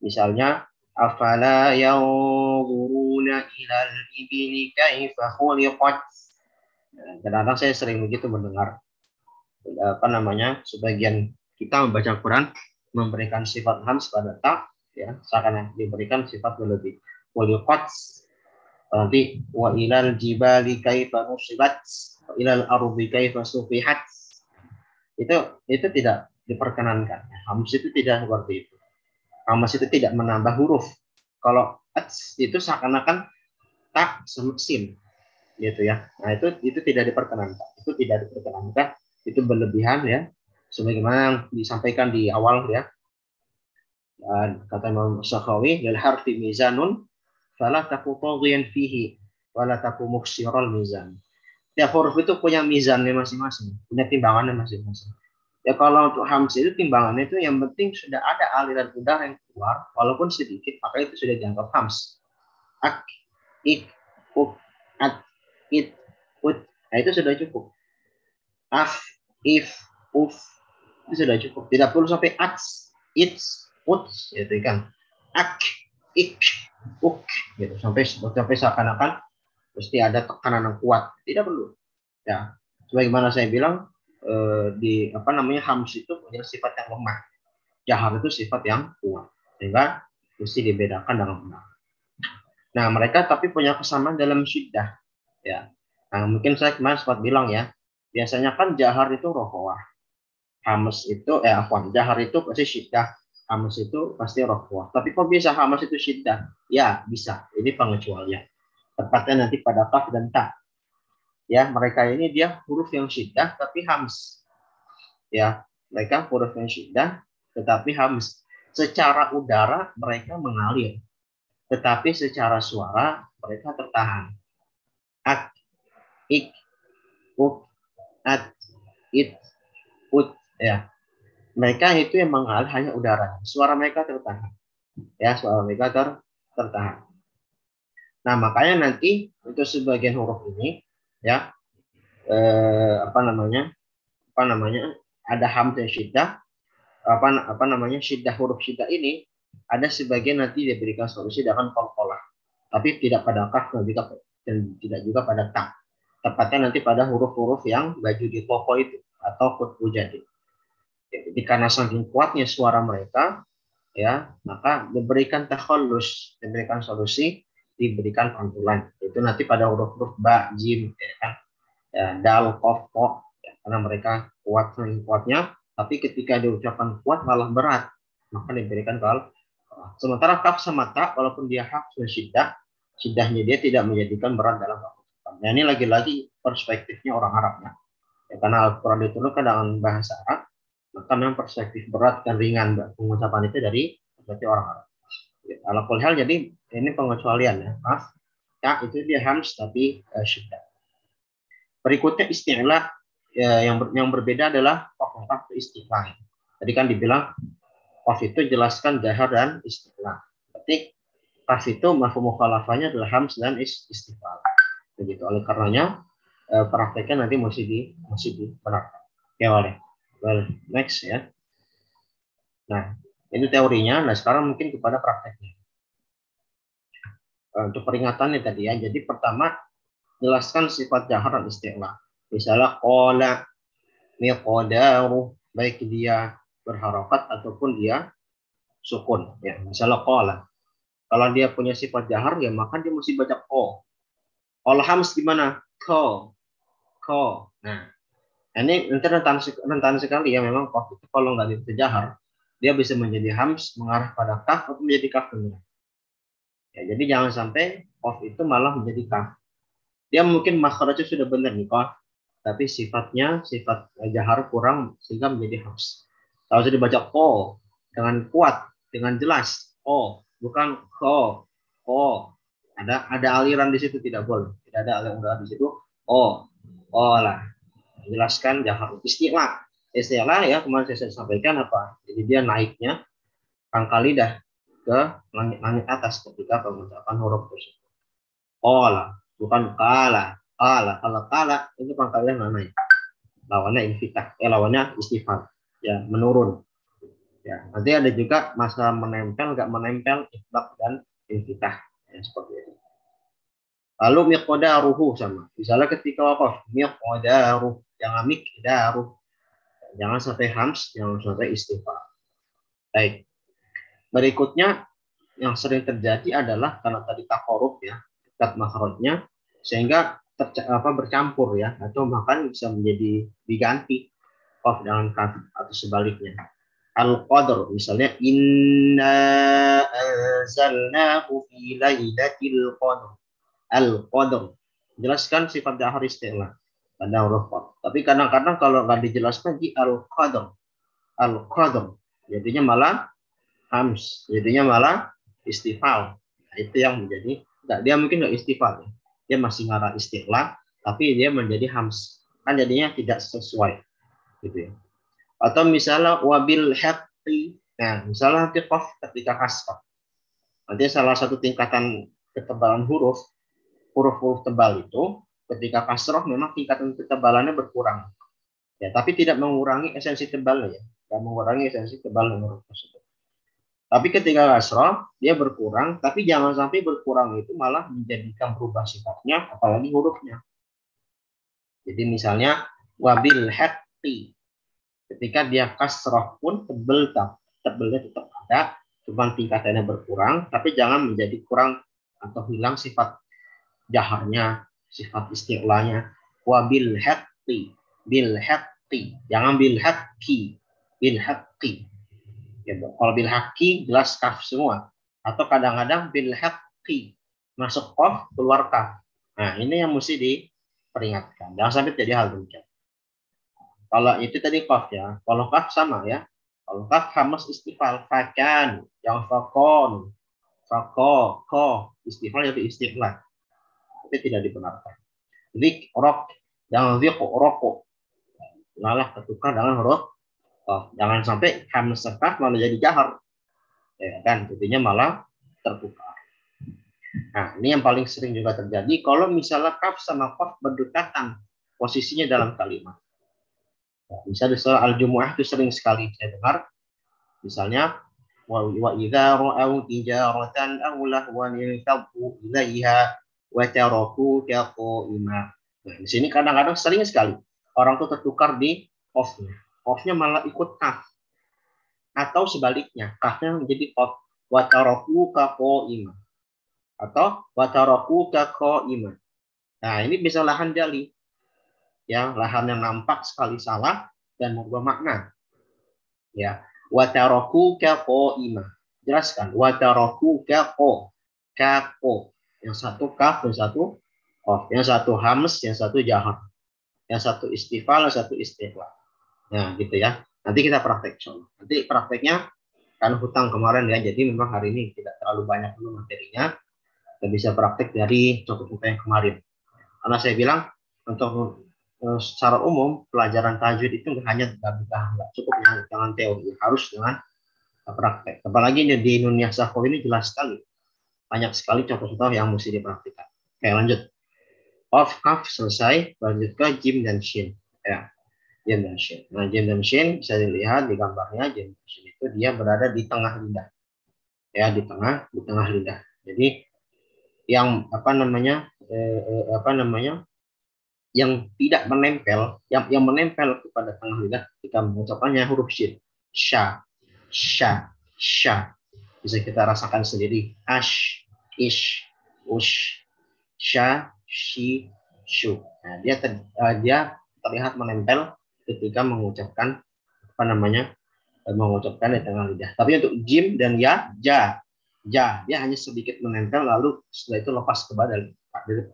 Misalnya afala yanzuruna ilal ibili kaifa khuliqat. Kadang-kadang saya sering begitu mendengar sebagian kita membaca Quran memberikan sifat hams pada ta, ya, seakan diberikan sifat berlebih. Khuliqat, nanti wa ilal jibali kaifa nusibat, wa ilal ardi kaifa sufihat. Itu tidak diperkenankan. Hams itu tidak seperti itu. Hams itu tidak menambah huruf. Kalau ats itu seakan-akan tak sin gitu ya. Nah, itu tidak diperkenankan. Itu tidak diperkenankan. Itu berlebihan ya. Sebagaimana yang disampaikan di awal ya. Kata Imam Sakhawi, lil harfi mizanun fala taku taghiyan fihi wala taku muksiral mizan. Tiap huruf itu punya mizannya masing-masing, punya timbangannya masing-masing. Ya kalau untuk hams itu timbangannya itu yang penting sudah ada aliran udara yang keluar, walaupun sedikit, maka itu sudah dianggap hams. Ak, ik, uk, at, it, ut, nah itu sudah cukup. Af, if, uf, itu sudah cukup. Tidak perlu sampai ats, its, uts, gitu kan. Ak, ik, uk, gitu sampai seakan-akan mesti ada tekanan yang kuat. Tidak perlu. Ya, sebagaimana saya bilang di hams itu punya sifat yang lemah. Jahar itu sifat yang kuat. Sehingga mesti dibedakan dengan benar. Nah, mereka tapi punya kesamaan dalam syiddah. Ya. Nah, mungkin saya kemarin sempat bilang ya, biasanya kan jahar itu rohwah. Hams itu jahar itu pasti syiddah. Hams itu pasti rohwah. Tapi kok bisa hams itu syiddah? Ya, bisa. Ini pengecualian. Tepatnya nanti pada kaf dan ta. Ya, mereka ini dia huruf yang syiddah tapi hams. Ya, mereka huruf yang syiddah tetapi hams. Secara udara mereka mengalir. Tetapi secara suara mereka tertahan. Ak, ik, uk, at, it, ut, ya. Mereka itu yang mengalir hanya udara. Suara mereka tertahan. Ya, suara mereka tertahan. Nah, makanya nanti untuk sebagian huruf ini, ya, ada hamzah syiddah, syiddah, huruf syiddah ini ada sebagian nanti diberikan solusi dengan qalqalah. Tapi tidak pada kaf dan tidak juga pada ta. Tepatnya nanti pada huruf-huruf yang baju di toko itu atau kutbu jadi. Jadi karena saking kuatnya suara mereka, ya, maka diberikan takhallus, diberikan solusi, diberikan pantulan. Itu nanti pada huruf-huruf ba, jim, ya kan, ya, dal, kof, ko, ya, karena mereka kuat, saking kuatnya, tapi ketika diucapkan kuat malah berat, maka diberikan kal. Sementara kaf sama ta, walaupun dia hak syiddah, syiddahnya dia tidak menjadikan berat dalam pengucapan. Nah, ini lagi-lagi perspektifnya orang Arabnya. Ya, karena Al-Quran diturunkan dengan bahasa Arab, maka memang perspektif berat dan ringan pengucapan itu dari berarti orang Arab. Ya, alaqul hal, jadi ini pengecualian ya. Maaf, ya itu dia hams tapi syiddah. Berikutnya isti'la, ya, yang berbeda adalah qaf itu isti'la. Tadi kan dibilang qaf itu jelaskan jahar dan isti'la. Berarti qaf itu mafhum mukhalafahnya adalah hams dan isti'la. Begitu. Oleh karenanya prakteknya nanti masih dibenarkan. Ya, boleh. Well, next ya. Nah, itu teorinya. Nah, sekarang mungkin kepada prakteknya. Untuk peringatannya tadi ya. Jadi pertama, jelaskan sifat jahar dan isti'la. Misalnya qala, miqdaru, baik dia berharokat ataupun dia sukun. Ya, misalnya qala. Kalau dia punya sifat jahar, ya maka dia mesti baca ko. Kalau hams gimana? Ko. Nah, ini rentan sekali ya, memang qaf itu kalau nggak dijahar dia bisa menjadi hams mengarah pada kaf atau menjadi kaf benar. Ya, jadi jangan sampai qaf itu malah menjadi kaf. Dia mungkin makhrajnya sudah benar nih qaf, tapi sifatnya sifat jahar kurang sehingga menjadi hams. Kalau sudah dibaca ko dengan kuat, dengan jelas, ko bukan ko, ko. Ada aliran di situ, tidak boleh. Tidak ada aliran di situ. Oh lah. Jelaskan jahar. Istilah ya kemarin saya sampaikan apa? Jadi dia naiknya pangkal lidah ke langit atas ketika pengucapan huruf tersebut. Ola, bukan kala. Kalau kala itu pangkal lidah naik. Lawannya infitah, lawannya istifal. Ya, menurun. Ya, nanti ada juga masalah menempel, nggak menempel, itlaq dan infitah. Ya, seperti itu. Lalu miqdaruhu sama. Misalnya ketika waqaf, miqdaruh, jangan miqdaruh. Jangan sampai hams, jangan sampai istifal. Baik. Berikutnya yang sering terjadi adalah karena tadi takorub ya, dekat makhrajnya, sehingga bercampur ya, atau bahkan bisa menjadi diganti qaf dengan kaf atau sebaliknya. Al-qadr misalnya inna anzalnahu fi lailatul qadr. Al-qadr jelaskan sifat jahar istilah pada huruf qaf. Tapi kadang-kadang kalau nggak dijelaskan di al-qadr, jadinya malah hams, jadinya malah istifal. Nah, itu yang menjadi dia mungkin nggak istifal, dia masih ngarah istilah, tapi dia menjadi hams, kan jadinya tidak sesuai, gitu ya. Atau misalnya wabil haqqi, nah misalnya nanti qaf ketika kasrah, nanti salah satu tingkatan ketebalan huruf tebal itu ketika kasrah memang tingkatan ketebalannya berkurang, ya, tapi tidak mengurangi esensi tebalnya, ya, tidak mengurangi esensi tebal huruf tersebut. Tapi ketika kasrah dia berkurang, tapi jangan sampai berkurang itu malah menjadikan berubah sifatnya, apalagi hurufnya. Jadi misalnya wabil haqqi, ketika dia kasrah pun tebelnya tetap ada, cuma tingkatannya berkurang, tapi jangan menjadi kurang atau hilang sifat jaharnya, sifat istilahnya. Wabil haqqi, bil haqqi, jangan bil haqqi, bil haqqi. Kalau bil haqqi jelas kaf semua, atau kadang-kadang bil haqqi masuk qaf keluar kaf. Nah, ini yang mesti diperingatkan. Jangan sampai terjadi hal demikian. Kalau itu tadi qaf ya. Kalau kaf sama ya. Kalau kaf hamas istifal fakan, yang fakon, fako, ko, istifal jadi istilah. Tapi tidak dibenarkan. Zik rok, yang zik roko. Lalah ketukar dengan huruf qaf. Jangan sampai hamas kaf malah jadi jahar. Ya kan, jadinya malah tertukar. Nah, ini yang paling sering juga terjadi kalau misalnya kaf sama qaf berdekatan posisinya dalam kalimat. Nah, misalnya di surah Al-Jumu'ah itu sering sekali saya dengar, misalnya wa idza ra'au tijaratan aw lahwan yantabu ilaiha wa tarakuka qa'ima. Nah, di sini kadang-kadang sering sekali orang tuh tertukar di qafnya. Qafnya malah ikut kaf. Atau sebaliknya, kafnya menjadi qaf wa tarakuka qa'ima. Atau wa tarakuka qa'ima. Nah, ini bisa lahan jali. Ya, lahan yang nampak sekali salah dan merubah makna. Ya, watarakuka qa'ima. Jelaskan watarakuka kako. Yang satu kaf, yang satu qaf, yang satu hams, yang satu jahar. Yang satu istifal, yang satu istiqlal. Nah, gitu ya. Nanti kita praktek. Nanti prakteknya kan hutang kemarin ya, jadi memang hari ini tidak terlalu banyak dulu materinya. Kita bisa praktek dari contoh yang kemarin. Karena saya bilang untuk secara umum pelajaran tajwid itu hanya nggak cukup dengan teori, harus dengan praktek. Apalagi di dunia sahur ini jelas sekali, banyak sekali contoh-contoh yang mesti dipraktikkan. Oke, lanjut. Qaf kaf selesai, lanjut ke jim dan shin. Ya, jim dan shin. Nah, jim dan shin bisa dilihat di gambarnya. Jim dan shin itu dia berada di tengah lidah. Ya, di tengah lidah. Jadi yang yang tidak menempel, yang menempel kepada tengah lidah ketika mengucapkannya huruf shin, sha, sha, sha. Bisa kita rasakan sendiri, ash, ish, ush, sha, shi, shu. Nah, dia terlihat menempel ketika mengucapkan mengucapkan di tengah lidah. Tapi untuk jim dan ya, ja, dia hanya sedikit menempel lalu setelah itu lepas ke badan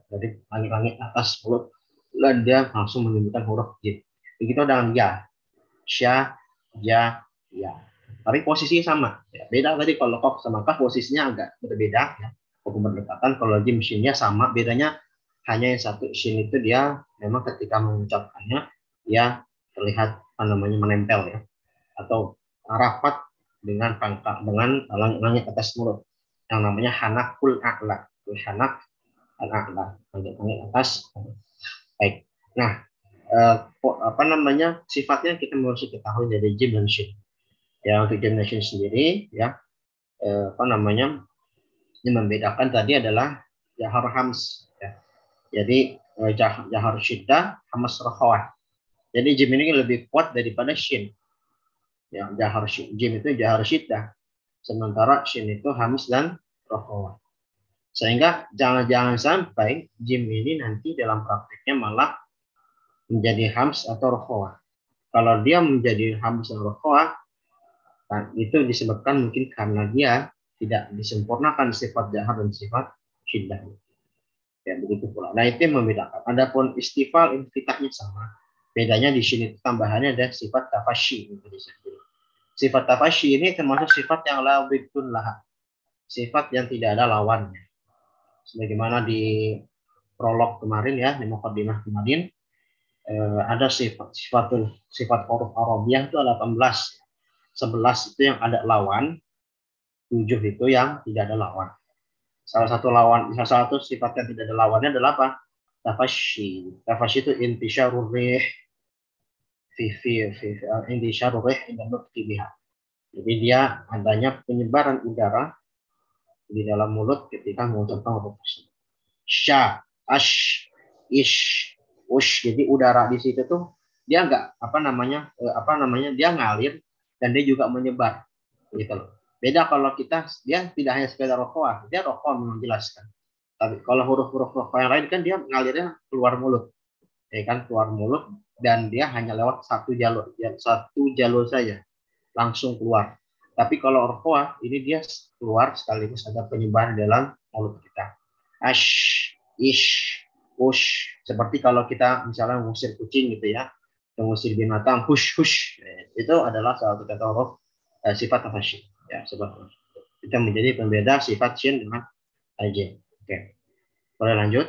dari langit-langit atas mulut dan dia langsung menyebutkan huruf jim. Begitu dengan ya, sya, ya, ya. Tapi posisinya sama. Ya, beda tadi kalau kof sama kaf posisinya agak berbeda. Ya. Hukum berdekatan. Kalau jim shinnya sama. Bedanya hanya yang satu shin itu dia memang ketika mengucapkannya ya terlihat menempel ya atau rapat dengan pangkal dengan langit atas mulut yang namanya hanakul a'la. Hanak al-a'la, langit atas. Baik. Nah, sifatnya kita mesti ketahui dari jim dan shin. Ya, untuk jim dan shin sendiri ya yang membedakan tadi adalah jahar hams ya. Jadi jahar syiddah hamas rokhawah. Jadi jim ini lebih kuat daripada shin. Ya, jim itu jahar syiddah. Sementara shin itu hams dan rokhawah. Sehingga jangan sampai jim ini nanti dalam prakteknya malah menjadi hams atau rokhawah. Kalau dia menjadi hams dan rokhawah, nah, itu disebabkan mungkin karena dia tidak disempurnakan sifat jahar dan sifat syiddah. Ya, begitu pula. Nah, itu yang membedakan. Adapun istifal infitahnya sama. Bedanya di sini tambahannya ada sifat tafashi. Sifat tafashi ini termasuk sifat yang la bidun lah. Sifat yang tidak ada lawannya. Sebagaimana di prolog kemarin ya, di muqaddimah kemarin ada sifat huruf Arabiyah itu ada 18. 11 itu yang ada lawan, 7 itu yang tidak ada lawan. Salah satu sifat yang tidak ada lawannya adalah apa? Tafashi. Tafashi itu intisyarur rih intisyarur rih inda nutqi biha. Jadi dia adanya penyebaran udara di dalam mulut ketika mengucapkan huruf tersebut. Sya, ash, ish, ush. Jadi udara di situ tuh dia nggak dia ngalir dan dia juga menyebar gitu loh. Beda kalau dia tidak hanya sekedar rokoah, dia rokoah menjelaskan. Tapi kalau huruf-huruf rokoah yang lain kan dia ngalirnya keluar mulut, ya kan keluar mulut dan dia hanya lewat satu jalur saja langsung keluar. Tapi kalau rokoah ini dia keluar sekaligus ada penyebaran dalam mulut kita. Ash, ish, ush. Seperti kalau kita misalnya mengusir kucing gitu ya, mengusir binatang, hush, hush. Itu adalah salah satu kata huruf sifat tafashi. Ya, sebab itu menjadi pembeda sifat shin dengan aj. Oke, boleh lanjut.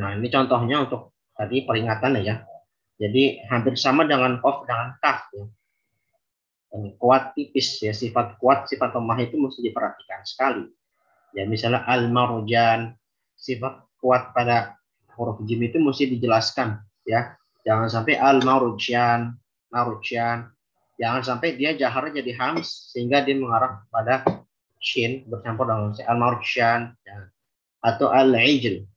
Nah, ini contohnya untuk tadi peringatan ya. Jadi hampir sama dengan qaf dengan kaf ya. Kuat tipis ya, sifat kuat, sifat lemah itu mesti diperhatikan sekali. Ya, misalnya al-marjan, sifat kuat pada huruf jim itu mesti dijelaskan ya. Jangan sampai al-marjan. Jangan sampai dia jaharnya jadi hams sehingga dia mengarah pada shin bercampur dengan al-marjan ya. Atau al-ijl.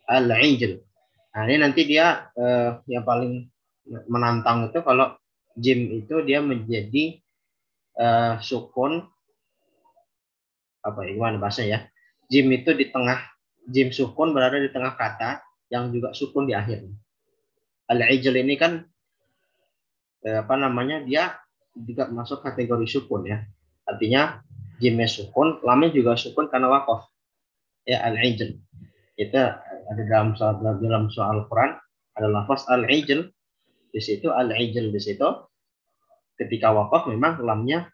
Nah, ini nanti dia yang paling menantang itu kalau jim itu dia menjadi sukun gimana bahasa ya? Jim itu di tengah, jim sukun berada di tengah kata yang juga sukun di akhir. Al-ijl ini kan dia juga masuk kategori sukun ya. Artinya jimnya sukun, lamnya juga sukun karena waqaf. Ya, al-ijl. Itu ada dalam soal Al-Quran ada lafaz al-ijl. Di situ al-ijl di situ ketika waqaf memang lamnya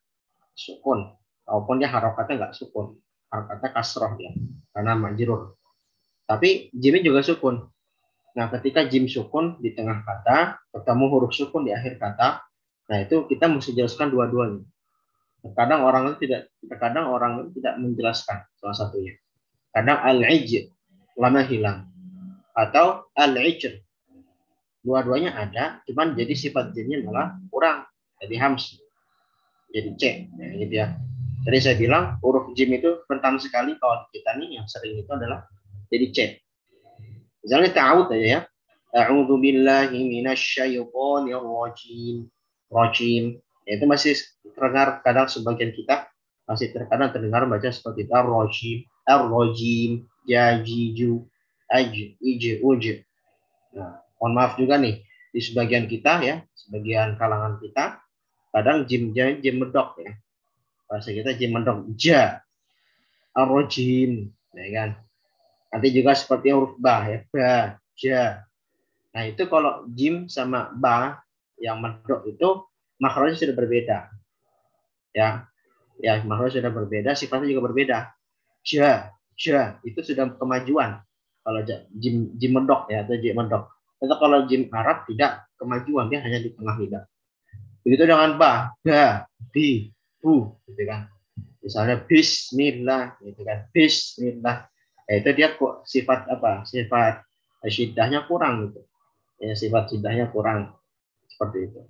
sukun. Walaupun dia harokatnya nggak sukun, harokatnya kasroh dia karena majrur. Tapi jimnya juga sukun. Nah, ketika jim sukun di tengah kata, ketemu huruf sukun di akhir kata, nah itu kita mesti jelaskan dua-duanya. Terkadang orang itu tidak menjelaskan salah satunya. Kadang al-ijl lama hilang atau al-ijr dua-duanya ada, cuman jadi sifat jimnya malah kurang, jadi hams, jadi c, ya, gitu ya. Jadi saya bilang huruf jim itu rentan sekali kalau kita nih yang sering itu adalah jadi C. Misalnya ta'awud aja ya. A'udzu billahi minasyaitonir rajim. Rajim. Ya, itu masih terdengar kadang sebagian kita masih terkadang terdengar baca seperti ar-rajim, ar-rajim, jajiju, uj. Nah, mohon maaf juga nih di sebagian kita ya, sebagian kalangan kita kadang jim medok ya. Bahasa kita jim mendok ja ar-rajim ya kan. Nanti juga seperti huruf ba ya, ba ja Nah, itu kalau jim sama ba yang medok itu makhrajnya sudah berbeda. Ya, makhrajnya sudah berbeda, sifatnya juga berbeda. Ja, itu sudah kemajuan. Kalau jim medok ya atau jim medok. Atau kalau jim Arab tidak kemajuan, dia hanya di tengah lidah. Begitu dengan ba, bi, bu, gitu kan. Misalnya bismillah, gitu kan. Bismillah. Itu dia kok sifat apa? Sifat syiddahnya kurang gitu. Ya, sifat syiddahnya kurang seperti itu.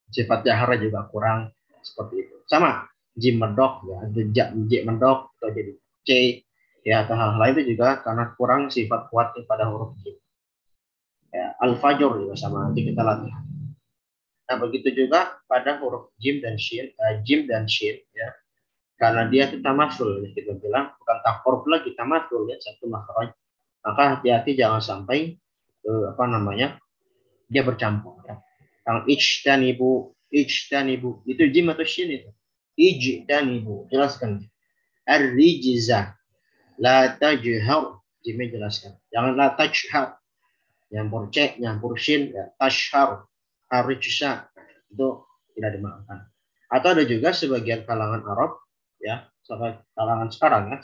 Sifat jahara juga kurang seperti itu. Sama jim medok ya, j medok atau jadi c ya atau hal lain itu juga karena kurang sifat kuatnya pada huruf jim. Ya, al-fajr juga sama nanti kita latihan. Nah, begitu juga pada huruf jim dan shin ya. Karena dia itu tamasul, kita bilang bukan takorub lagi, tamasul ya, satu makhraj. Maka hati-hati jangan sampai dia bercampur ya. Yang ijtanibu itu jim atau shin itu. Ijtanibu, jelaskan. Ar-rijza la tajhar, jimnya jelaskan. Jangan la tajhar. Nyampur c, nyampur shin ya, tashhar. Ar-rijza itu tidak dimaafkan. Atau ada juga sebagian kalangan Arab ya, sampai kalangan sekarang ya,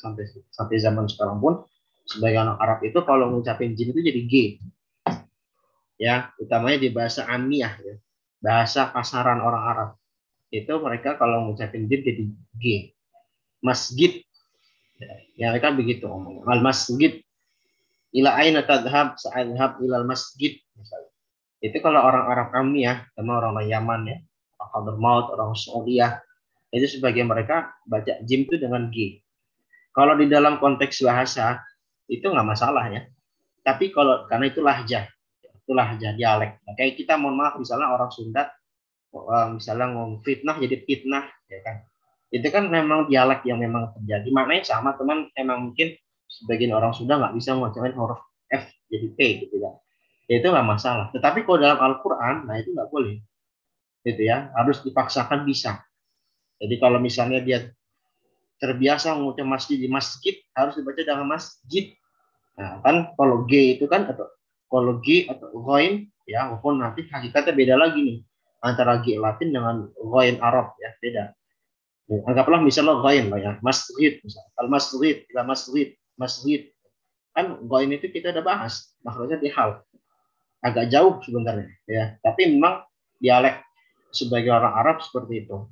sampai zaman sekarang pun sebagian Arab itu kalau ngucapin jim itu jadi g. Ya, utamanya di bahasa Amiyah ya. Bahasa pasaran orang Arab. Itu mereka kalau ngucapin jim jadi g. Masjid. Ya, mereka begitu ngomong. Al-masjid. Ila aina tadhhab sa'adhhab ilal masjid misalnya. Itu kalau orang Arab Amiyah sama orang Yaman ya, orang Hadramaut, orang Saudiyah, itu sebagian mereka baca jim itu dengan G. Kalau di dalam konteks bahasa itu nggak masalah ya. Tapi kalau karena itu lahjah dialek. Kayak kita mohon maaf misalnya orang Sunda misalnya ngomong fitnah jadi fitnah ya kan. Itu kan memang dialek yang memang terjadi. Maknanya sama teman, emang mungkin sebagian orang Sunda nggak bisa ngucapin huruf F jadi P gitu ya. Itu nggak masalah. Tetapi kalau dalam Al-Quran, nah itu nggak boleh. Gitu ya, harus dipaksakan bisa. Jadi kalau misalnya dia terbiasa mengucap masjid di masjid, harus dibaca dengan masjid. Nah, kan kalau G itu kan, atau kalau G atau Ghain, ya, walaupun nanti hakikatnya beda lagi nih. Antara G Latin dengan Ghain Arab, ya, beda. Ya, anggaplah misalnya Ghain lah ya, masjid, misalnya. Al-masjid, masjid. Kan Ghain itu kita udah bahas, makhrajnya di hal. Agak jauh sebenarnya, ya. Tapi memang dialek sebagai orang Arab seperti itu.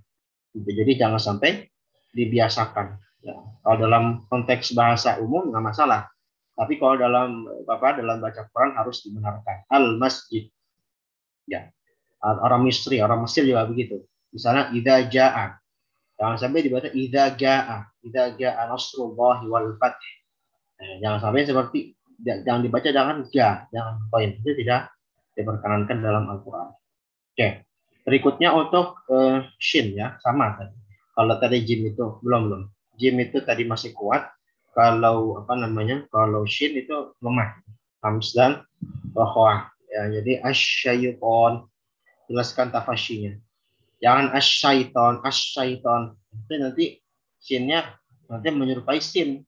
Jadi jangan sampai dibiasakan. Ya. Kalau dalam konteks bahasa umum nggak masalah. Tapi kalau dalam baca Quran harus dibenarkan. Al-masjid. Ya. Orang Mesir juga begitu. Misalnya idza jaa. Jangan sampai dibaca idza jaa. Idza jaa nasrullahi wal fath. Jangan sampai seperti jangan dibaca jangan poin. Itu tidak diperkenankan dalam Al-Qur'an. Oke. Berikutnya untuk shin ya, sama tadi. Kalau tadi jim itu belum. Jim itu tadi masih kuat. Kalau kalau shin itu lemah. Hams dan rohwah. Ya, jadi asyaiton. Jelaskan tafasyinya. Jangan asyaiton. Itu nanti shinnya nanti menyerupai sin.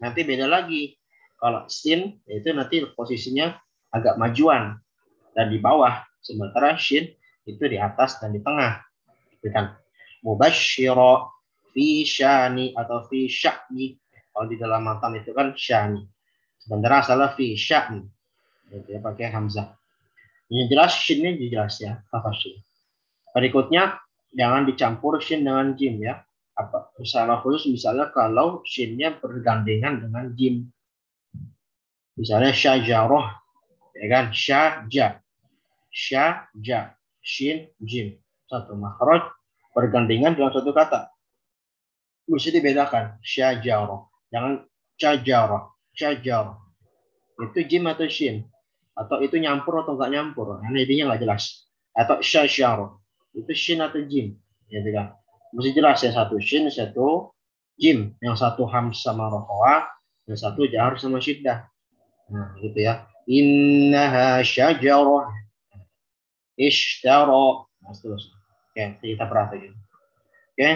Nanti beda lagi. Kalau sin itu nanti posisinya agak majuan dan di bawah. Sementara shin itu di atas dan di tengah. Kan mubasysyira fi syani atau fi sya'ni. Kalau di dalam matan itu kan syani. Sementara asalnya fi sya'ni. Itu ya pakai hamzah. Ini jelas shinnya jelas ya, tafasyi. Berikutnya jangan dicampur shin dengan jim ya. Salah khusus misalnya kalau shinnya bergandengan dengan jim. Misalnya syajarah, ya kan? Syaja, shin, jim. Satu makhraj bergandengan dengan satu kata. Mesti dibedakan. Syajarah. Jangan syajarah. Itu jim atau shin. Atau itu nyampur atau enggak nyampur. Karena intinya enggak jelas. Atau syajarah. Itu shin atau jim. Ya, kan? Mesti jelas ya, satu shin, satu jim. Yang satu hams sama rohwa, yang satu jahar sama syiddah. Nah, gitu ya. Innaha syajarah ishtara. Nah, seterusnya. Oke, kita perhatikan. Oke,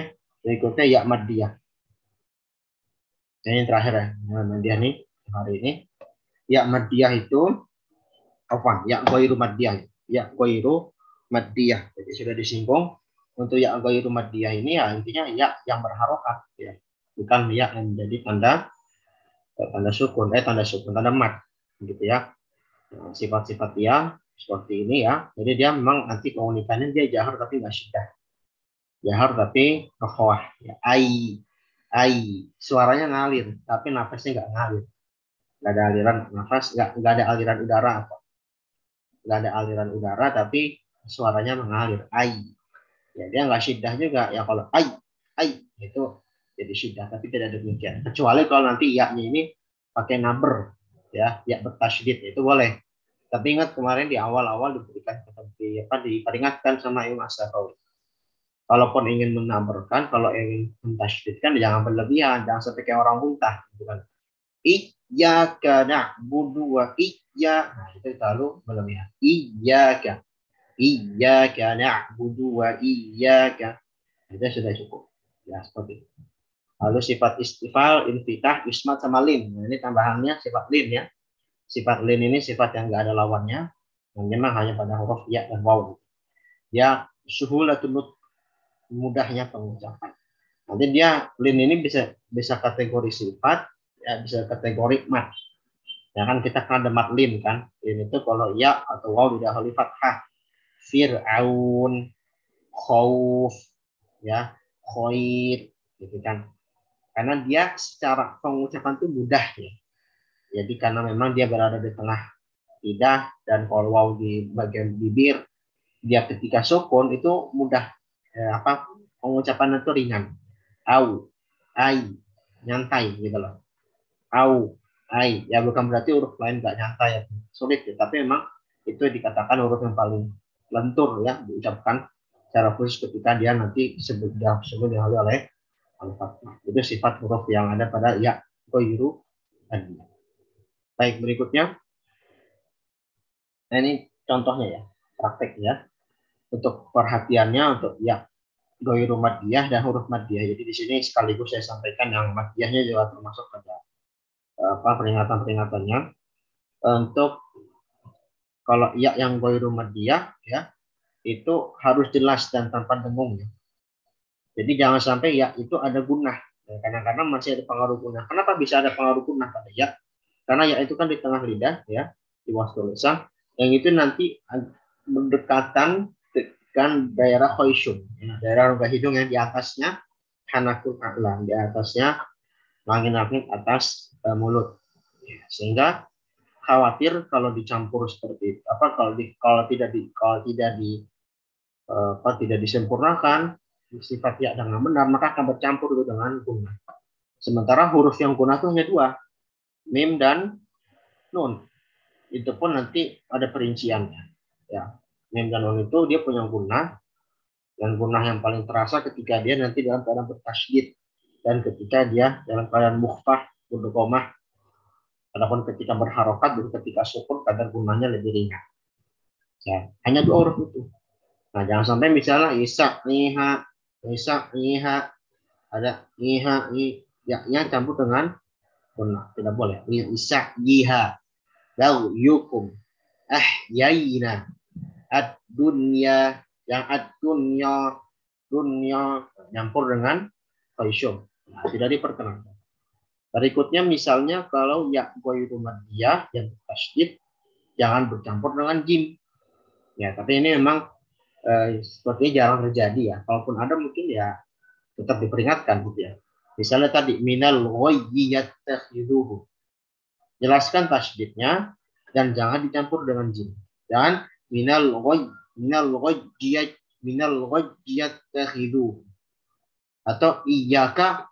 berikutnya ya maddiyah. Ini terakhir ya. Maddiyah nih hari ini. Ya maddiyah itu Afwan, ya ghairu maddiyah. Ya ghairu maddiyah. Jadi sudah disinggung untuk ya ghairu maddiyah ini ya intinya ya yang berharokat ya. Bukan ya yang menjadi tanda sukun, tanda mat gitu ya. Nah, sifat-sifat dia seperti ini ya. Jadi dia memang nanti keunikannya dia jahar tapi nggak syiddah. Jahar tapi rokhawah ya. Ai suaranya ngalir tapi nafasnya nggak ngalir. Nggak ada aliran nafas, nggak ada aliran udara apa. Nggak ada aliran udara tapi suaranya mengalir. Ai. Ya dia nggak syiddah juga ya kalau ai itu jadi syiddah tapi tidak demikian. Kecuali kalau nanti ya-nya ini pakai naber ya, ya bertasydid itu boleh. Tapi ingat kemarin di awal-awal diberikan diperingatkan sama Imam As-Sakhawi. Kalaupun ingin menaberkan, kalau ingin mentasydidkan jangan berlebihan, jangan sampai kayak orang muntah, gitu kan. Iyyaka na'budu wa nah itu terlalu berlebihan. Iyyaka na'budu wa iyyaka. Itu sudah cukup. Ya, seperti itu. Lalu sifat istifal, infitah, ismat sama lin. Nah, ini tambahannya sifat lin ya. Sifat lin ini sifat yang enggak ada lawannya. Yang memang hanya pada huruf ya dan waw. Ya, suhulatun mudahnya pengucapan. Nanti dia lin ini bisa kategori sifat, ya bisa kategori mat. Ya kan kita kan ada mat lin kan. Lin itu kalau ya atau waw didahului fathah. Fir'aun, khauf, ya, khair, gitu kan. Karena dia secara pengucapan itu mudah ya. Jadi karena memang dia berada di tengah lidah dan kalau waw di bagian bibir, dia ketika sukun itu mudah pengucapan itu ringan. Au, ai, nyantai gitu loh. Au, ai, ya bukan berarti huruf lain nggak nyantai ya. Sulit ya, tapi memang itu dikatakan huruf yang paling lentur ya diucapkan secara khusus ketika dia nanti disebut dihali oleh al-fathah. Itu sifat huruf yang ada pada ya, ghairu maddiyah. Baik, berikutnya. Nah, ini contohnya ya, praktek ya. Untuk perhatiannya untuk ya ghairu maddiyah dan huruf maddiyah. Jadi di sini sekaligus saya sampaikan yang maddiyahnya juga termasuk pada peringatan-peringatannya. Untuk kalau ya yang ghairu maddiyah ya itu harus jelas dan tanpa dengung ya. Jadi jangan sampai ya itu ada gunah. Kadang-kadang masih ada pengaruh gunah. Kenapa bisa ada pengaruh gunah pada ya? Karena ya itu kan di tengah lidah ya, di wastul lisan. Yang itu nanti berdekatan dengan daerah khoisyum, ya, daerah rongga hidung yang di atasnya hanakul a'la, di atasnya langit-langit atas mulut. Ya, sehingga khawatir kalau dicampur seperti itu, tidak disempurnakan sifat ya dengan benar maka akan bercampur dengan guna. Sementara huruf yang guna itu hanya dua, mim dan nun. Itu pun nanti ada perinciannya. Ya, mim dan nun itu dia punya guna, dan guna yang paling terasa ketika dia nanti dalam keadaan bertasydid dan ketika dia dalam keadaan mukhfah mudghamah. Adapun ketika berharokat dan ketika sukun kadar gunanya lebih ringan. Ya, hanya dua huruf itu. Nah, jangan sampai misalnya isa niha ada niha ya campur dengan guna, tidak boleh. Isa yiha lau yukum yaina ad-dunya, yang ad-dunya nyampur dengan khoisyum. Nah, tidak diperkenankan. Berikutnya misalnya kalau ya ghairu maddiyah yang tasydid jangan bercampur dengan jim. Ya, tapi ini memang sepertinya jarang terjadi ya. Kalaupun ada mungkin ya tetap diperingatkan gitu ya. Misalnya tadi minal ghayyi yattakhiduhu. Jelaskan tasydidnya dan jangan dicampur dengan jim. Dan minal ghayyi yattakhiduhu. Atau iyyaka.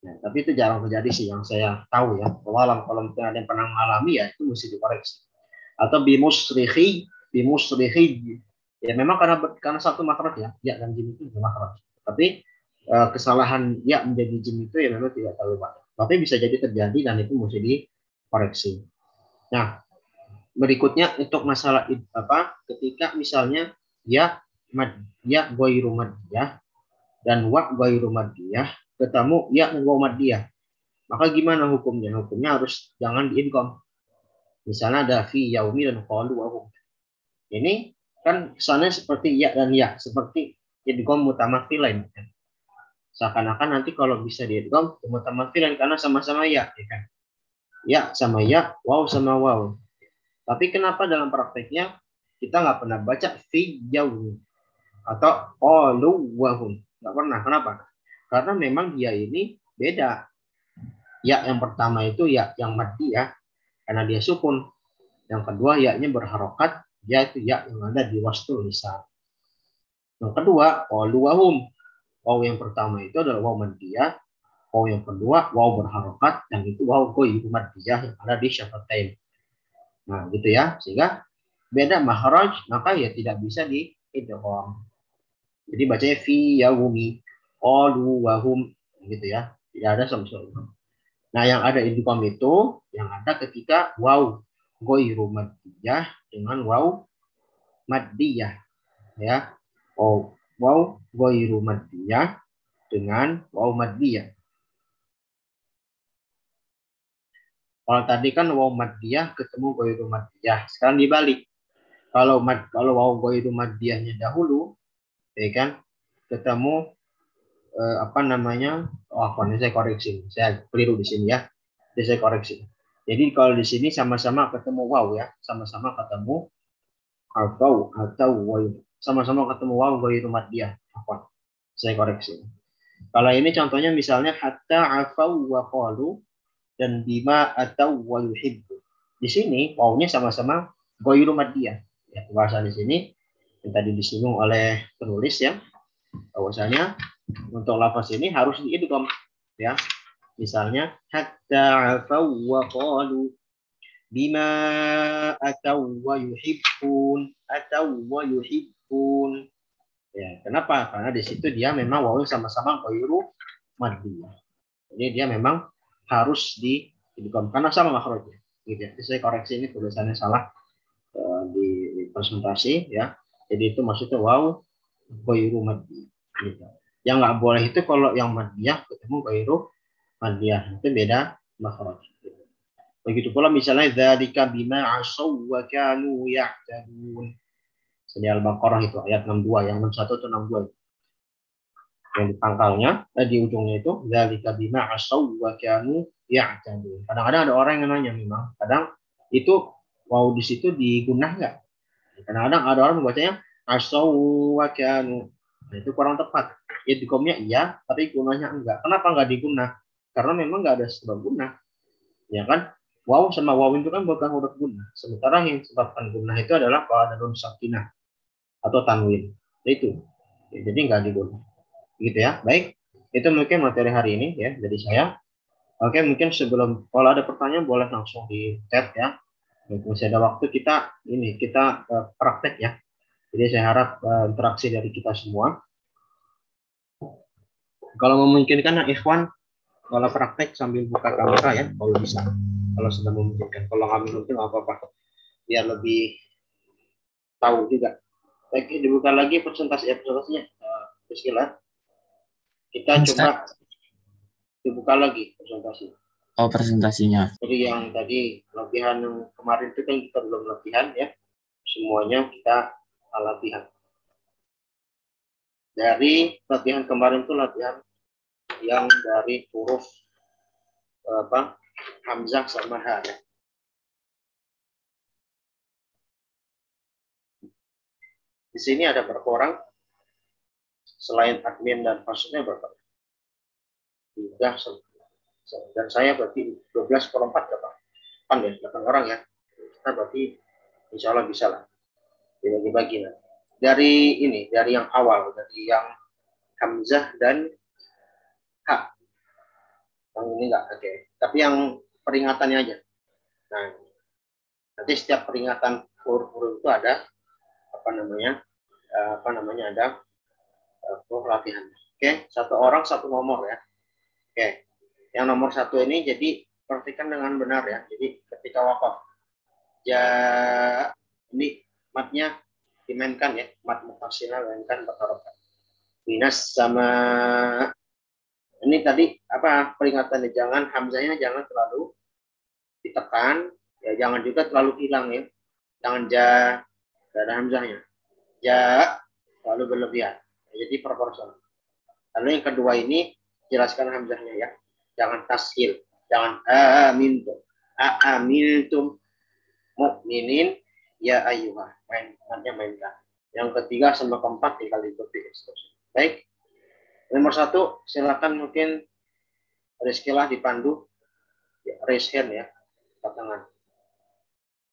Nah, tapi itu jarang terjadi sih yang saya tahu ya. Kalau mungkin ada yang pernah mengalami ya itu mesti dikoreksi. Atau bimusrihi ya memang karena satu makhraj ya dan jim itu makhraj. Tapi kesalahan ya menjadi jim itu ya memang tidak terlalu banyak. Tapi bisa jadi terjadi dan itu mesti dikoreksi. Nah, berikutnya untuk masalah ketika misalnya ya ghairu maddiyah dan wa ghairu maddiyah ketemu ya wa maddiyah. Maka gimana hukumnya? Hukumnya harus jangan diidgham. Misalnya ada fi yaumi dan qalu wa hum. Ini kan kesannya seperti ya dan ya, seperti idgham mutamathilain. Seakan-akan nanti kalau bisa diidgham mutamathilain karena sama-sama ya, kan? Ya sama ya, waw sama waw. Tapi kenapa dalam prakteknya kita nggak pernah baca fi yaumi atau qalu wa hum? Nggak pernah. Kenapa? Karena memang dia ini beda. Ya yang pertama itu ya yang mati ya, karena dia sukun. Yang kedua ya-nya berharokat, yaitu ya yang ada di wastul lisan. Yang kedua, qalu wa hum. Waw yang pertama itu adalah waw madiyah. Waw yang kedua, waw berharokat, dan itu waw ghairu madiyah yang ada di syafatain. Nah, gitu ya. Sehingga beda mahraj, maka ya tidak bisa diidgham. Jadi bacanya fi yaumi, qalu wa hum, gitu ya. Tidak ada sama sekali. Nah, yang ada idgham itu yang ada ketika waw ghairu madiyah dengan waw madiyah, ya. Oh, waw ghairu madiyah dengan waw madiyah. Kalau tadi kan waw madiyah ketemu ghairu madiyah. Sekarang dibalik. Kalau waw ghairu madiyahnya dahulu, ya kan, ketemu apa namanya? Oh, ini saya koreksi. Saya keliru di sini ya. Jadi saya koreksi. Jadi kalau di sini sama-sama ketemu waw ya, sama-sama ketemu atau waw, sama-sama ketemu waw ghairu madiyah. Apa? Saya koreksi. Kalau ini contohnya misalnya hatta afau wa qalu dan bima atau wa yuhibbu. Di sini wawnya sama-sama ghairu madiyah. Ya, bahasa di sini yang tadi disinggung oleh penulis ya, bahwasanya untuk lafaz ini harus diidgham ya. Misalnya hatta afau wa qalu bima atau wa yuhibbun ya. Kenapa? Karena di situ dia memang wawnya sama-sama ghairu madiyah. Jadi dia memang harus diidgham karena sama makhrajnya. Gitu ya. Jadi saya koreksi ini tulisannya salah di presentasi ya. Jadi itu maksudnya waw ghairu madiyah. Gitu. Yang nggak boleh itu kalau yang madiyah ketemu ghairu madiyah, itu beda makhraj. Gitu. Begitu pula misalnya dzalika bima asaw wa kanu ya'tadun. Di Al-Baqarah itu ayat 62, yang 61 itu 62. Yang di pangkalnya, di ujungnya itu dzalika bima asaw wa kanu ya'tadun. Kadang-kadang ada orang yang nanya memang, kadang itu waw di situ digunah nggak? Kadang-kadang ada orang membacanya asaw wa kanu. Nah, itu kurang tepat. Ya dikomnya iya, tapi gunanya enggak. Kenapa enggak digunah? Karena memang enggak ada sebab gunah. Ya kan? Waw sama waw itu kan bukan huruf gunah. Sementara yang sebabkan gunah itu adalah pada nun sakinah atau tanwin. Itu. Ya, jadi enggak digunah. Gitu ya. Baik. Itu mungkin materi hari ini ya dari saya. Oke, mungkin sebelum kalau ada pertanyaan boleh langsung di chat ya. Masih ada waktu kita praktek ya. Jadi saya harap interaksi dari kita semua. Kalau memungkinkan, Ikhwan, kalau praktek sambil buka kamera ya, kalau bisa. Kalau sudah memungkinkan. Kalau nggak memungkinkan, nggak apa-apa. Biar lebih tahu juga. Baik, dibuka lagi presentasinya. Bismillah. Kita coba dibuka lagi presentasi. Oh, presentasinya. Jadi yang tadi latihan yang kemarin itu kan kita belum latihan ya. Semuanya kita latihan. Dari latihan kemarin itu latihan yang dari huruf hamzah sama ha ya. Di sini ada berapa orang? Selain admin dan pasutnya berapa? 3 dan saya berarti 12 per 4 berapa? 8 orang ya. Kita berarti insya Allah bisa lah. Dibagi-bagi lah. Dari yang awal, dari yang hamzah dan ha. Yang ini enggak, oke. Tapi yang peringatannya aja. Nah, nanti setiap peringatan huruf-huruf itu ada ada latihan. Oke, satu orang satu nomor ya. Oke, yang nomor 1 ini jadi perhatikan dengan benar ya. Jadi ketika wakaf, ini matnya dimainkan ya, mat mufasilnya dimainkan berharokat. Minas sama ini tadi peringatannya, jangan hamzahnya jangan terlalu ditekan, Ya, jangan juga terlalu hilang ya. Jangan ja, tidak ada hamzahnya. Ja, terlalu berlebihan. Ya, jadi proporsional. Lalu yang kedua ini, jelaskan hamzahnya ya. Jangan tashil. Jangan amintum. Amintum mu'minin ya ayyuhah. Mainkan. Yang ketiga sama keempat tinggal ikuti. Baik. Nomor 1, silakan mungkin Rizkylah dipandu. Ya, raise hand ya. Tangan.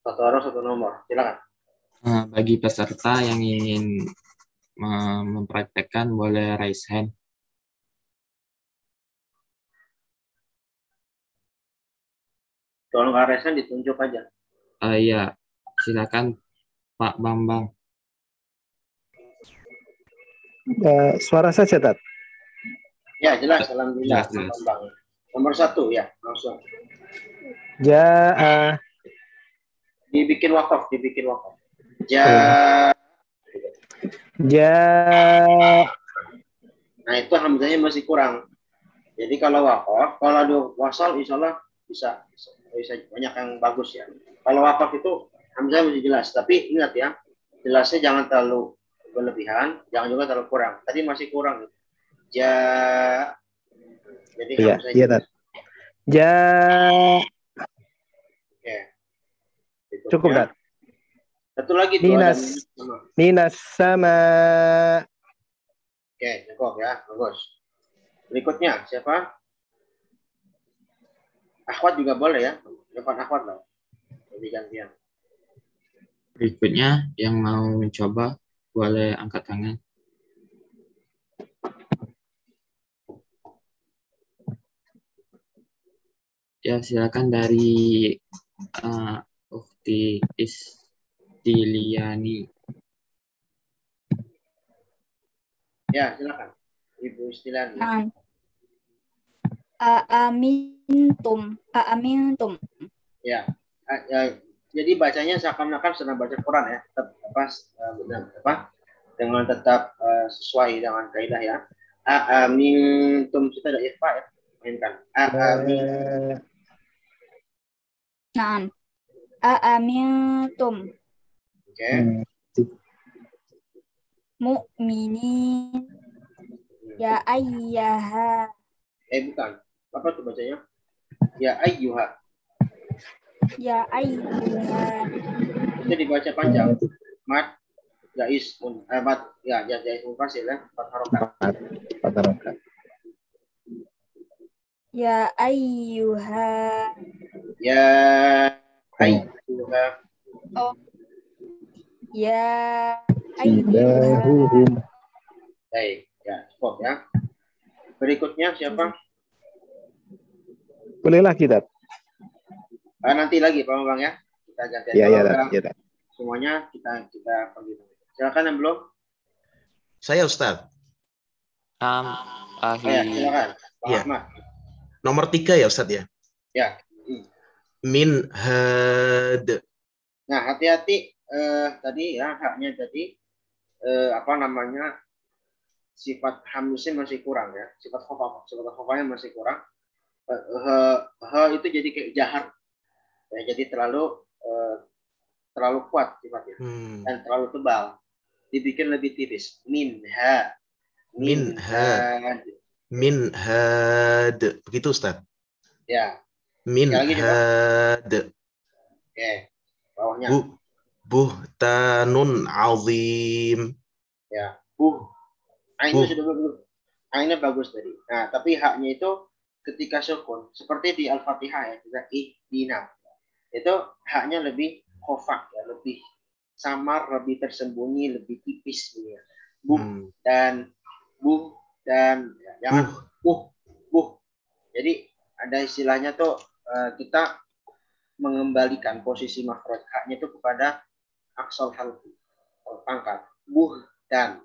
Satu orang, satu nomor. Silakan. Bagi peserta yang ingin mempraktekkan boleh raise hand. Kalau nggak raise hand ditunjuk aja. Iya, silakan Pak Bambang. Suara saya catat. Ya, jelas. Alhamdulillah. Jelas. Bambang. Nomor 1 ya, langsung. Ja'a. Dibikin wakaf. Ja. Nah, itu hamzahnya masih kurang. Jadi kalau wakaf, kalau ada wasal insya Allah bisa banyak yang bagus ya. Kalau wakaf itu hamzah masih jelas, tapi ingat ya, jelasnya jangan terlalu berlebihan, jangan juga terlalu kurang. Tadi masih kurang. Ja. Jadi hamzahnya. Iya, ja. Oke. Cukup, Dat. Satu lagi tuh Minas sama. Oke, cukup ya, bagus. Berikutnya siapa? Akhwat juga boleh ya, depan akhwat lah. Jadi gantian. Berikutnya yang mau mencoba boleh angkat tangan. Ya, silakan dari Ukti Istiliani. Ya, silakan. Ibu Istiliani. Aamintum. Ya. Jadi bacanya seakan-akan sedang baca Quran ya. Dengan tetap sesuai dengan kaidah ya. Aamintum, kita ada ikhfa ya. Mainkan. Aamin. Naam. Aamintum. Oke. Mu'minin ya ayyaha. Bukan. Apa tuh bacanya? Ya ayyuha. Ya ayyuha. Itu dibaca panjang. Mat jais mat ya jais munfasil ya, 4 harokat. Ya ayyuha. Ya ayyuha. Oh. Ya ayyuha. Baik, ya cukup ya. Berikutnya siapa? Bolehlah kita. Nanti lagi Pak Bang ya. Kita ganti. Iya. Semuanya kita pergi. Silakan yang belum. Saya Ustaz. Silakan. Pak Ahmad. Nomor 3 ya Ustaz ya. Ya. Min had. Nah, hati-hati tadi ya, haknya tadi sifat hamzah masih kurang ya. Sifat khofafnya masih kurang. Itu jadi kayak jahar. Ya, jadi terlalu kuat sifatnya dan terlalu tebal. Dibikin lebih tipis. Min had. Begitu Ustaz. Ya. Min had. Oke. Bawahnya. Buhtanun azim. Ya. Ainnya bagus tadi. Nah, tapi haknya itu ketika sukun seperti di Al-Fatihah ya, juga ihdina. Itu haknya lebih khofak ya, lebih samar, lebih tersembunyi, lebih tipis ya. Dan ya, jangan buh. Jadi ada istilahnya tuh kita mengembalikan posisi makhraj haknya itu kepada aksal halqi, pangkat. Buhtan.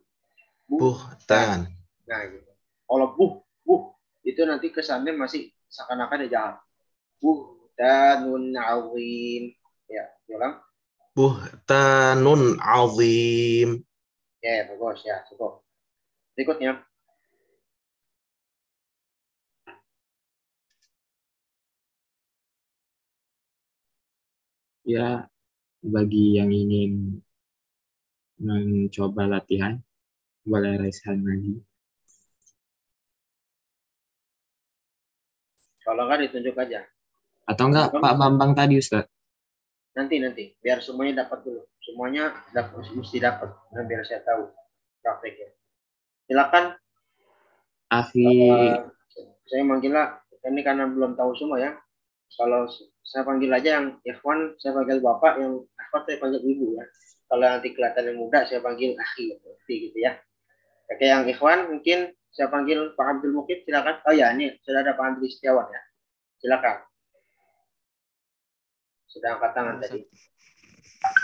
Nah, gitu. Kalau buh itu nanti kesannya masih seakan-akan jahat. Buhtanun azim. Ya, ulang. Buhtanun azim. Ya, bagus ya, cukup. Berikutnya. Ya, bagi yang ingin mencoba latihan, boleh raise hand lagi. Kalau nggak ditunjuk aja. Atau enggak Pak Bambang tadi, Ustaz? Nanti, biar semuanya dapat dulu. Semuanya mesti dapat, nah, biar saya tahu prakteknya. Silakan. Saya manggilnya, ini karena belum tahu semua ya. Kalau saya panggil aja yang ikhwan, saya panggil bapak, yang akhwat saya panggil ibu ya. Kalau nanti kelihatan yang muda, saya panggil akhi gitu ya. Oke, yang ikhwan mungkin saya panggil Pak Abdul Mukid, silakan. Oh ya, ini sudah ada Pak Andri Setiawan ya. Silakan. Sudah angkat tangan tadi.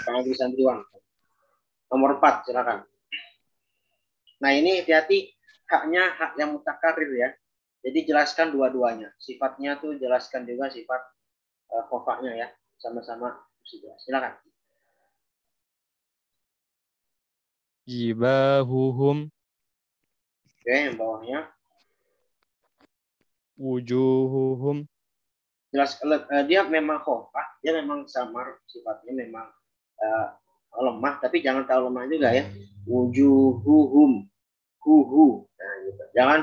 Pak Andri Sandriwan. Nomor 4, silakan. Nah, ini hati-hati, haknya hak yang mutakarir ya. Jadi jelaskan dua-duanya. Sifatnya tuh jelaskan juga sifat khofaknya ya. Sama-sama silakan. Jibahuhum. Oke, yang bawahnya. Wujuhuhum. Jelas, dia memang khofak, dia memang samar, sifatnya memang lemah, tapi jangan terlalu lemah juga ya. Wujuhuhum, huhu, nah, gitu. Jangan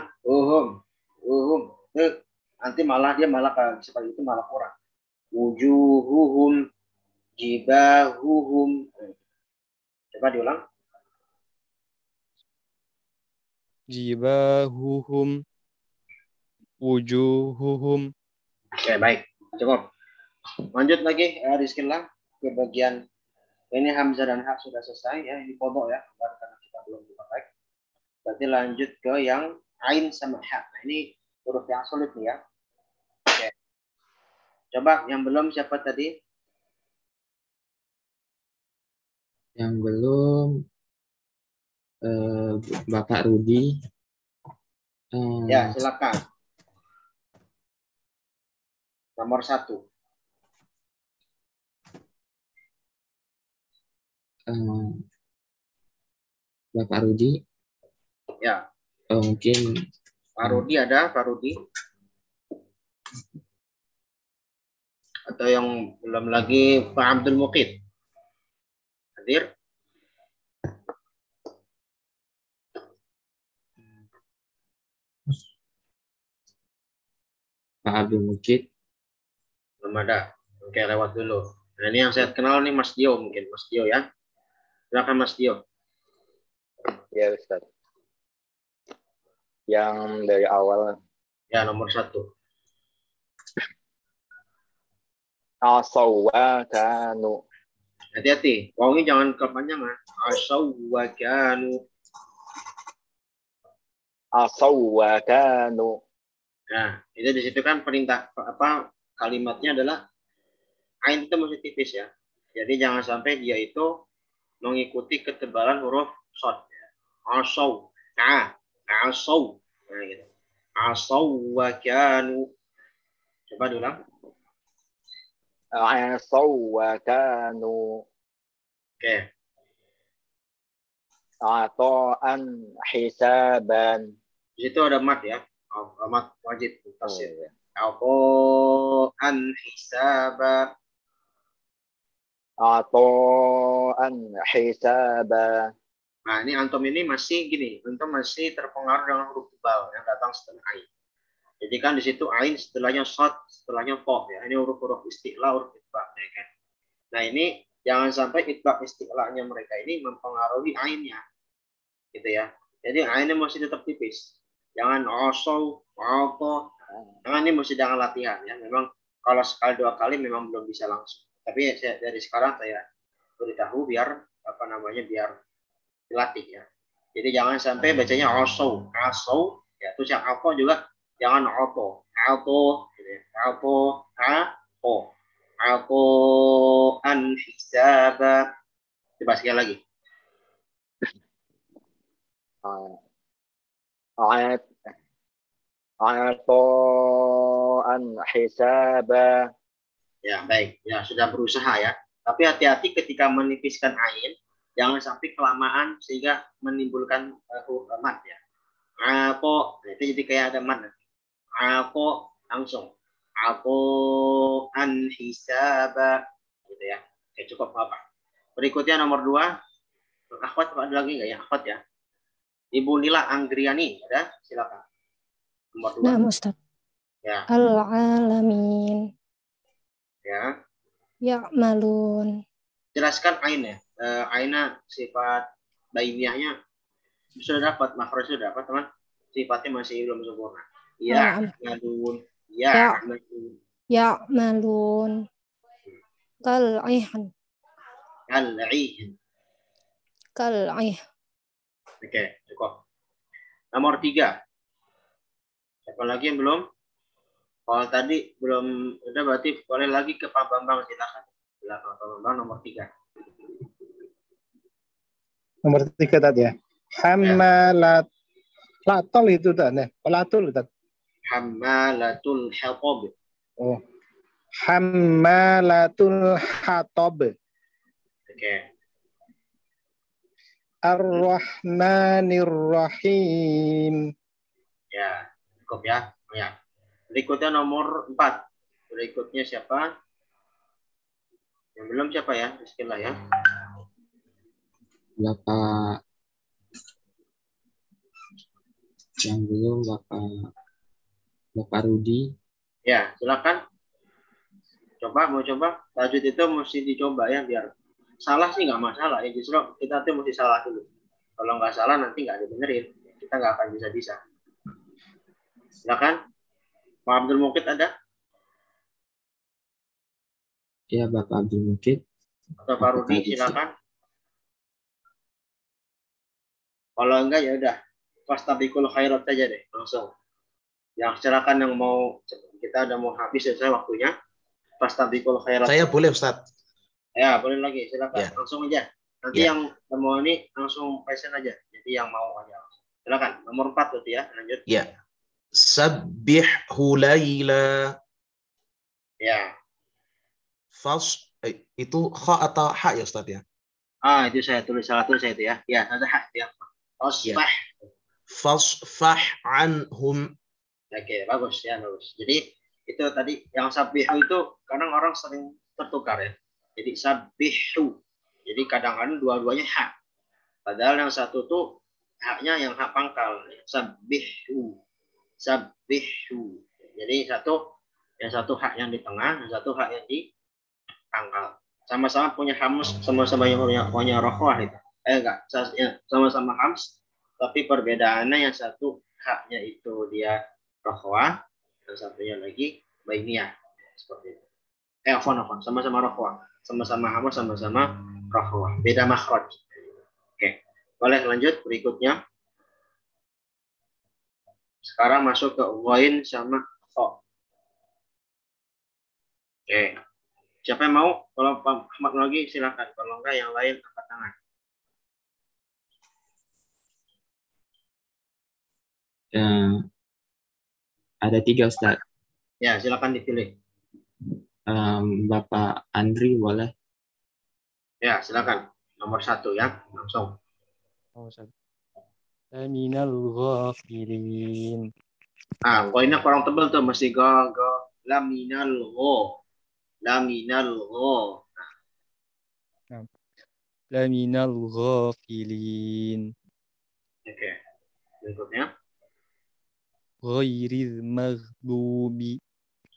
nanti malah dia seperti itu malah kurang. Wujuhuhum, jibahuhum. Coba diulang. Jibahuhum. Wujuhuhum. Oke, baik, cukup. Lanjut lagi, Rizkillah ke bagian ini Hamzah dan Ha sudah selesai ya, ini kodok ya, karena kita belum dipakai. Berarti lanjut ke yang Ain sama Ha. Nah, ini huruf yang sulit nih ya. Oke. Coba yang belum siapa tadi? Yang belum Bapak Rudi. Ya, silakan. Nomor 1. Bapak Rudi. Ya. Mungkin Pak Rudi ada, Pak Rudi. Atau yang belum lagi Pak Abdul Mukid. Hadir? Pak Abdul Mukid. Belum ada. Oke, lewat dulu. Nah, ini yang saya kenal nih Mas Dio mungkin. Mas Dio ya. Silakan Mas Dio. Ya, Ustaz. Yang dari awal. Ya, nomor 1. Asawakanu. Hati-hati. Wawnya jangan kepanjangan. Asawakanu. Asawakanu. Nah, itu di situ kan perintah kalimatnya adalah ain itu mesti tipis ya. Jadi jangan sampai dia itu mengikuti ketebalan huruf shad. Asaw, asaw. Nah, gitu. Asawakanu. Coba diulang. Asawakanu. Oke. Ata'an hisaban. Di situ ada mat ya. Mat wajib tasir. Oh, ya. Ata'an hisaba. Ata'an hisaba. Nah, ini antum ini masih gini. Antum masih terpengaruh dengan huruf tebal yang datang setelah ain. Jadi kan di situ ain, setelahnya shad, setelahnya po ya. Ini huruf-huruf isti'la, huruf itbaq ya kan. Nah, ini jangan sampai itbaq isti'lanya mereka ini mempengaruhi ainnya. Gitu ya. Jadi ainnya masih tetap tipis. Jangan osow, auto. Jangan, ini mesti jangan latihan ya. Memang kalau sekali 2 kali memang belum bisa langsung. Tapi dari sekarang saya beritahu biar biar dilatih ya. Jadi jangan sampai bacanya osow, ya. Terus yang auto juga jangan auto, gitu ya. Auto, an hisaba. Coba sekali lagi. Ata'an hisaba. Ya, baik. Ya, sudah berusaha ya. Tapi hati-hati ketika menipiskan ain, jangan sampai kelamaan sehingga menimbulkan mat ya. Apo, itu jadi kayak ada mat. Apo langsung. Apo an hisaba. gitu ya. Oke, cukup apa? Berikutnya nomor 2. Akhwat ada lagi nggak ya? Akhwat ya. Ibu Lila Anggriani ada? Silakan. Nomor 2. Nah, Ustaz. Ya. Al-alamin. Ya. Ya'malun. Jelaskan ain ya. Aina sifat bainiyahnya sudah dapat, makhraj sudah dapat, teman. Sifatnya masih belum sempurna. Ya'malun. Ya'malun. Ya'malun. Kal'ihan. Kal'ihin. Kal'ih. Oke, cukup. Nomor 3. Siapa lagi yang belum? Kalau tadi belum udah berarti boleh lagi ke Pak Bambang, silakan. Silakan Pak Bambang nomor 3. Nomor 3 tadi ya. Hamalat. Latol itu tadi. Latul tadi. Hammalatul hatab. Oh. Hammalatul hatab. Oke. Ar-Rahmanir Rahim. Ya, cukup ya. Ya. Berikutnya nomor 4. Berikutnya siapa? Yang belum siapa ya? Bismillah ya. Bapak yang belum Bapak Rudi. Ya, silakan. Mau coba. Tajwid itu mesti dicoba ya, biar salah sih nggak masalah ya, justru kita tuh mesti salah dulu. Kalau nggak salah nanti nggak dibenerin, kita nggak akan bisa. Silakan. Pak Abdul Mukid ada? Ya, Bapak Abdul Mukid. Atau Pak Rudi, silakan. Kalau enggak ya udah, fastabiqul khairat saja deh, langsung. Yang silakan yang mau, kita udah mau habis selesai waktunya. Fastabiqul khairat. Saya boleh, Ustaz. Ya, boleh lagi, silakan. Ya. Langsung aja. Nanti yang mau ini langsung present aja. Jadi yang mau aja. Silakan. Nomor 4 berarti ya, lanjut. Ya. Sabbihhu laila. Ya. Itu kha atau ha ya, Ustaz ya? Itu saya tulis, salah tulis saya itu ya. Ya, ada hak ya. Fasfah. Fasfah anhum. Oke, bagus ya, bagus. Jadi itu tadi yang sabbihu itu kadang orang sering tertukar ya. Jadi sabbihu. Jadi kadang-kadang dua-duanya hak. Padahal yang satu tuh haknya yang hak pangkal. Sabbihu. Sabbihu. Jadi yang satu hak yang di tengah, yang satu hak yang di pangkal. Sama-sama punya hams, sama-sama yang punya rohwah itu. Enggak, sama-sama hams, tapi perbedaannya yang satu haknya itu dia rohwah, yang satunya lagi bainiyah. Seperti itu. Afwan, sama-sama rohwah, sama-sama hams, sama-sama rohwah. Beda makhraj. Oke, boleh lanjut berikutnya. Sekarang masuk ke ghain sama kha. Oke. Siapa yang mau? Kalau Pak Ahmad lagi silakan. Kalau enggak yang lain angkat tangan. Ya, ada 3, Ustaz. Ya, silakan dipilih. Bapak Andri boleh. Ya, silakan. Nomor 1 ya, langsung. Oh, Ustaz. Minal ghafilin. Poinnya kurang tebal tuh, mesti ga laminal gho. Laminal gho. Laminal ghafilin. Oke. Berikutnya. Ghairil maghdubi.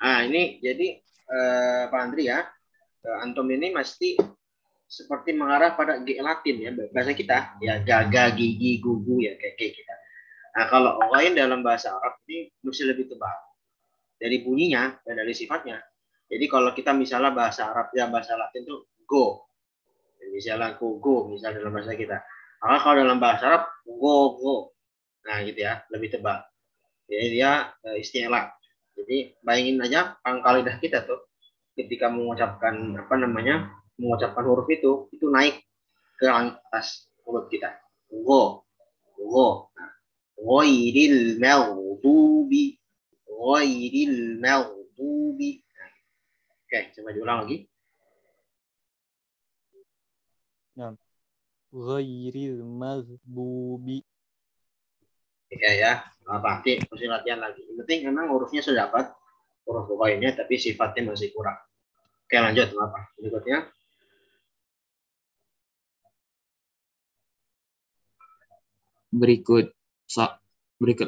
Ini jadi Pak Andri ya, antum ini mesti seperti mengarah pada G Latin ya, bahasa kita ya, gaga, gigi, gugu ya, kayak kita. Nah, kalau ghain dalam bahasa Arab ini mesti lebih tebal dari bunyinya dan dari sifatnya. Jadi kalau kita misalnya bahasa Arab ya, bahasa Latin itu go, misalnya go misalnya dalam bahasa kita. Maka kalau dalam bahasa Arab go, nah gitu ya, lebih tebal. Jadi dia istilah. Jadi bayangin aja pangkal lidah kita tuh ketika mengucapkan mengucapkan huruf itu naik ke atas mulut kita. Go. Nah, ghairil maghdubi. Oke, coba diulang lagi. Nah, ghairil maghdubi. Oke ya, pasti mesti latihan lagi. Yang penting memang hurufnya sudah dapat, huruf ghainnya, tapi sifatnya masih kurang. Oke, lanjut apa? Berikutnya. Berikut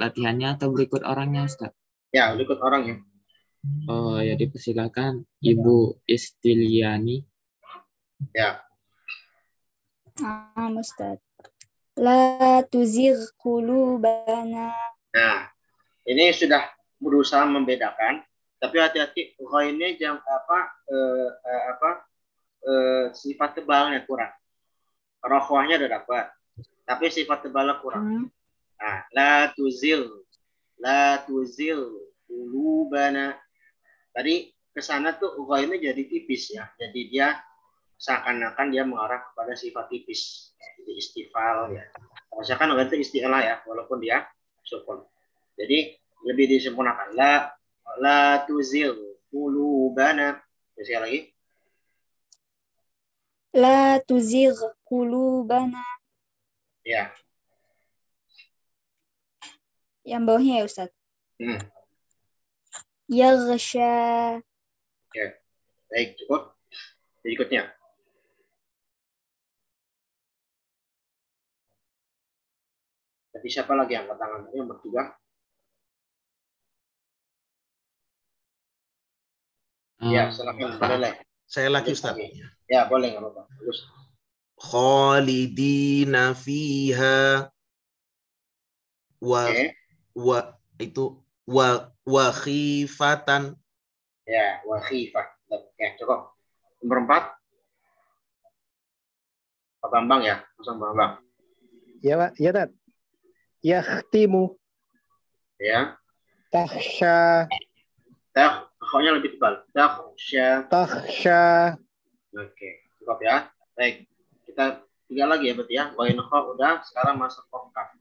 latihannya atau berikut orangnya, Ustaz? Ya, berikut orangnya. Oh, ya dipersilakan Ibu Istiliani. Ya. Ustaz. La tuzigh qulubana. Nah, ini sudah berusaha membedakan, tapi hati-hati ghainnya jangan sifat tebalnya kurang. Rokhwahnya udah dapat, tapi sifat tebalnya kurang. Nah, la tuzil qulubana. Tadi kesana tuh ghainnya jadi tipis ya. Jadi dia seakan-akan dia mengarah kepada sifat tipis. Jadi istifal ya. Maksudnya kan itu istilah ya, walaupun dia sukun. Jadi lebih disempurnakan. La tuzil qulubana. Sekali lagi. La tuzigh qulubana. Ya. Yang bawahnya ya, Ustaz. Yaghsha. Oke. Baik, cukup. Berikutnya. Tapi siapa lagi yang angkat tangan? Ini nomor 3. Ya, silakan. Boleh. Saya lagi, Ustaz. Ya, boleh, nggak apa-apa. Bagus. Khalidina fiha wa khifatan. Ya, wa khifah. Oke, cukup. Nomor 4. Pak Bambang ya, langsung Bambang. Ya, Pak. Ya, Tat. Yakhtimu. Ya. Takhsha. Takhnya lebih tebal. Takhsha. Oke, cukup ya. Baik. Kita 3 lagi ya berarti ya. Ghain kha udah, sekarang masuk kaf.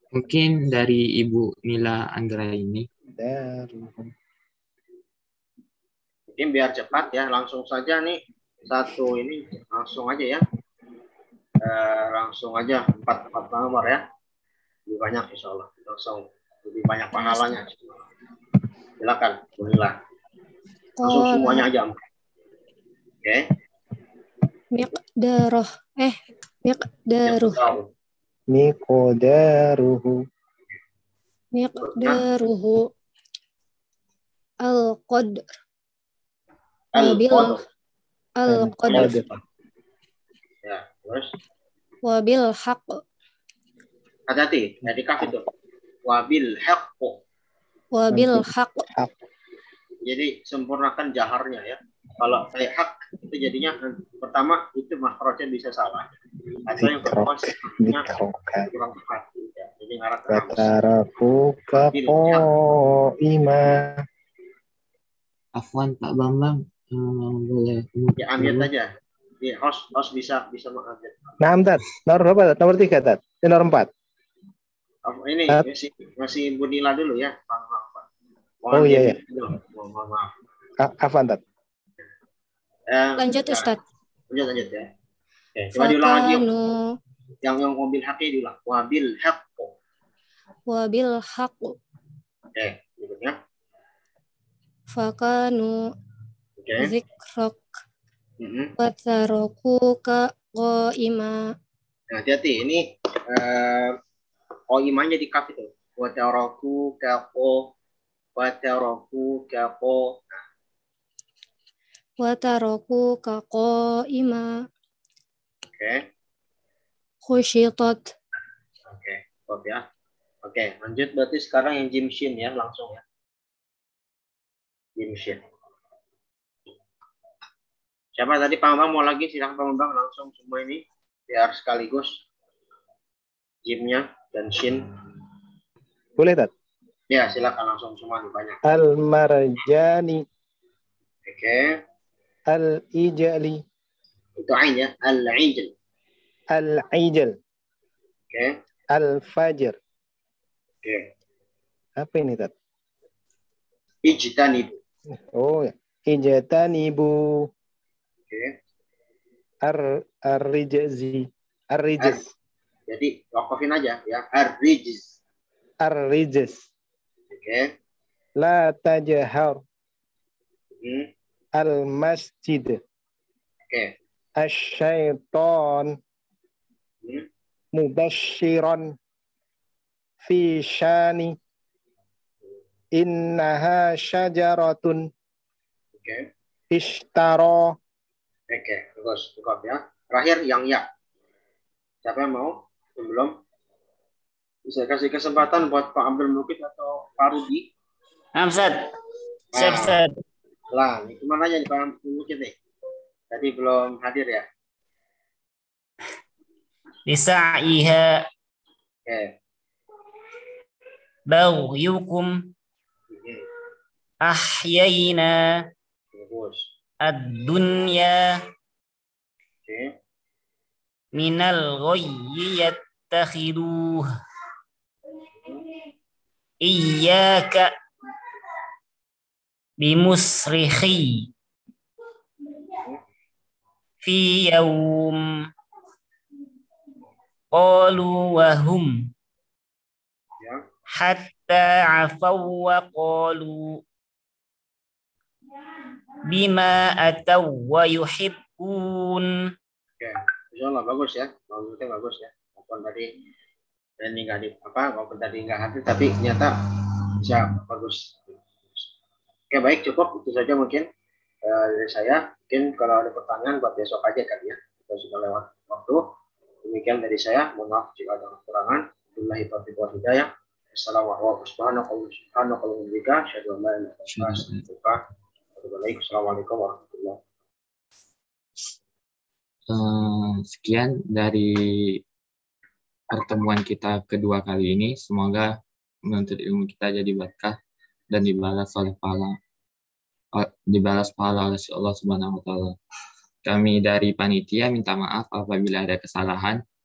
Mungkin dari Ibu Mila Anggra ini. Mungkin biar cepat ya, langsung saja nih. Satu ini langsung aja ya. Langsung aja 4 nomor ya. Lebih banyak insya Allah. Langsung lebih banyak pahalanya. Silakan, Bismillah. Langsung semuanya aja. Oke. Miqdaruh. Miqdaruhu. Al-qadr. Al-qadr. Ya, terus. Wabil haqq. Hati-hati, dari kaf itu. Wabil haqq. Wabil haqq. Jadi sempurnakan jaharnya ya. Kalau kayak hak itu jadinya pertama itu makhrajnya bisa salah. Atau yang kedua sebenarnya kurang tepat. Ya. Jadi ngarah ke ima. Afwan Pak Bambang, boleh. Ya ambil aja. Ya, host bisa mengambil. Nah, Tat. Nomor berapa? Nomor 3, Tat. Nomor 4. Ini masih Bunila dulu ya. Oh iya. Mohon maaf. Afwan, Tat. Lanjut, Ustaz. Lanjut ya. Oke, coba diulang lagi. Yang mobil haqi diulang. Wabil haqq. Wabil haqq. Oke, berikutnya. Fakanu zikrak. Watarokuka qaima. Hati-hati, ini qaimanya di kaf itu. Watarokuka qo. Watarokuka qaima. Oke. Khusyitat. Oke, stop ya. Oke, lanjut berarti sekarang yang Jim Shin ya, langsung ya. Jim Shin. Siapa tadi Pak Bambang mau lagi? Silakan Pak Bambang langsung semua ini biar sekaligus Jimnya dan Shin. Boleh, Tat? Ya, silakan langsung semua banyak. Al-marjani. Oke. Al-ijali. Itu ain ya, al-ijal. Al-ijal. Oke. Al-fajr. Oke. Apa ini, Tat? Ijtanib. Oh ya. Ijtanibu. Oke. Ar-rijzi. Ar-rijz. Jadi wakafin aja ya. Ar-rijz. Ar-rijz. Oke. La tajhar Hmm. al-masjid. Oke. Asyaiton Hmm. mubashiran fi syani. Innaha syajaratun Oke. ishtara. Oke, bagus. Cukup ya. Terakhir yang ya. Siapa yang mau? Sebelum bisa kasih kesempatan buat Pak Abdul Mukid atau Pak Rudi. Ustaz. Siap, Nah, Ustaz. lah, ini kemana aja nih Pak Abdul Mukid nih? Tadi belum hadir ya. Bisa'iha Oke. baghyukum Hmm. ahyayna Bagus. ad-dunya Oke. minal ghayyi yattakhiduh iyyaka bimusrikhi fi yawm qalu wa hum Ya. hatta afaw wa qalu bima ataw wa yuhibbun. Oke. Insyaallah bagus ya. Maksudnya bagus ya. Walaupun tadi ini nggak di apa, walaupun tadi nggak hadir, tapi ternyata bisa bagus. Oke, baik, cukup itu saja mungkin dari saya. Mungkin kalau ada pertanyaan buat besok aja kali ya. Kita sudah lewat waktu. Demikian dari saya. Mohon maaf jika ada kekurangan. Billahi taufiq wal hidayah. Assalamualaikum warahmatullahi wabarakatuh. Assalamualaikum warahmatullahi wabarakatuh. Sekian dari pertemuan kita kedua kali ini. Semoga menuntut ilmu kita jadi berkah dan dibalas pahala oleh Allah Subhanahu wa taala. Kami dari panitia minta maaf apabila ada kesalahan.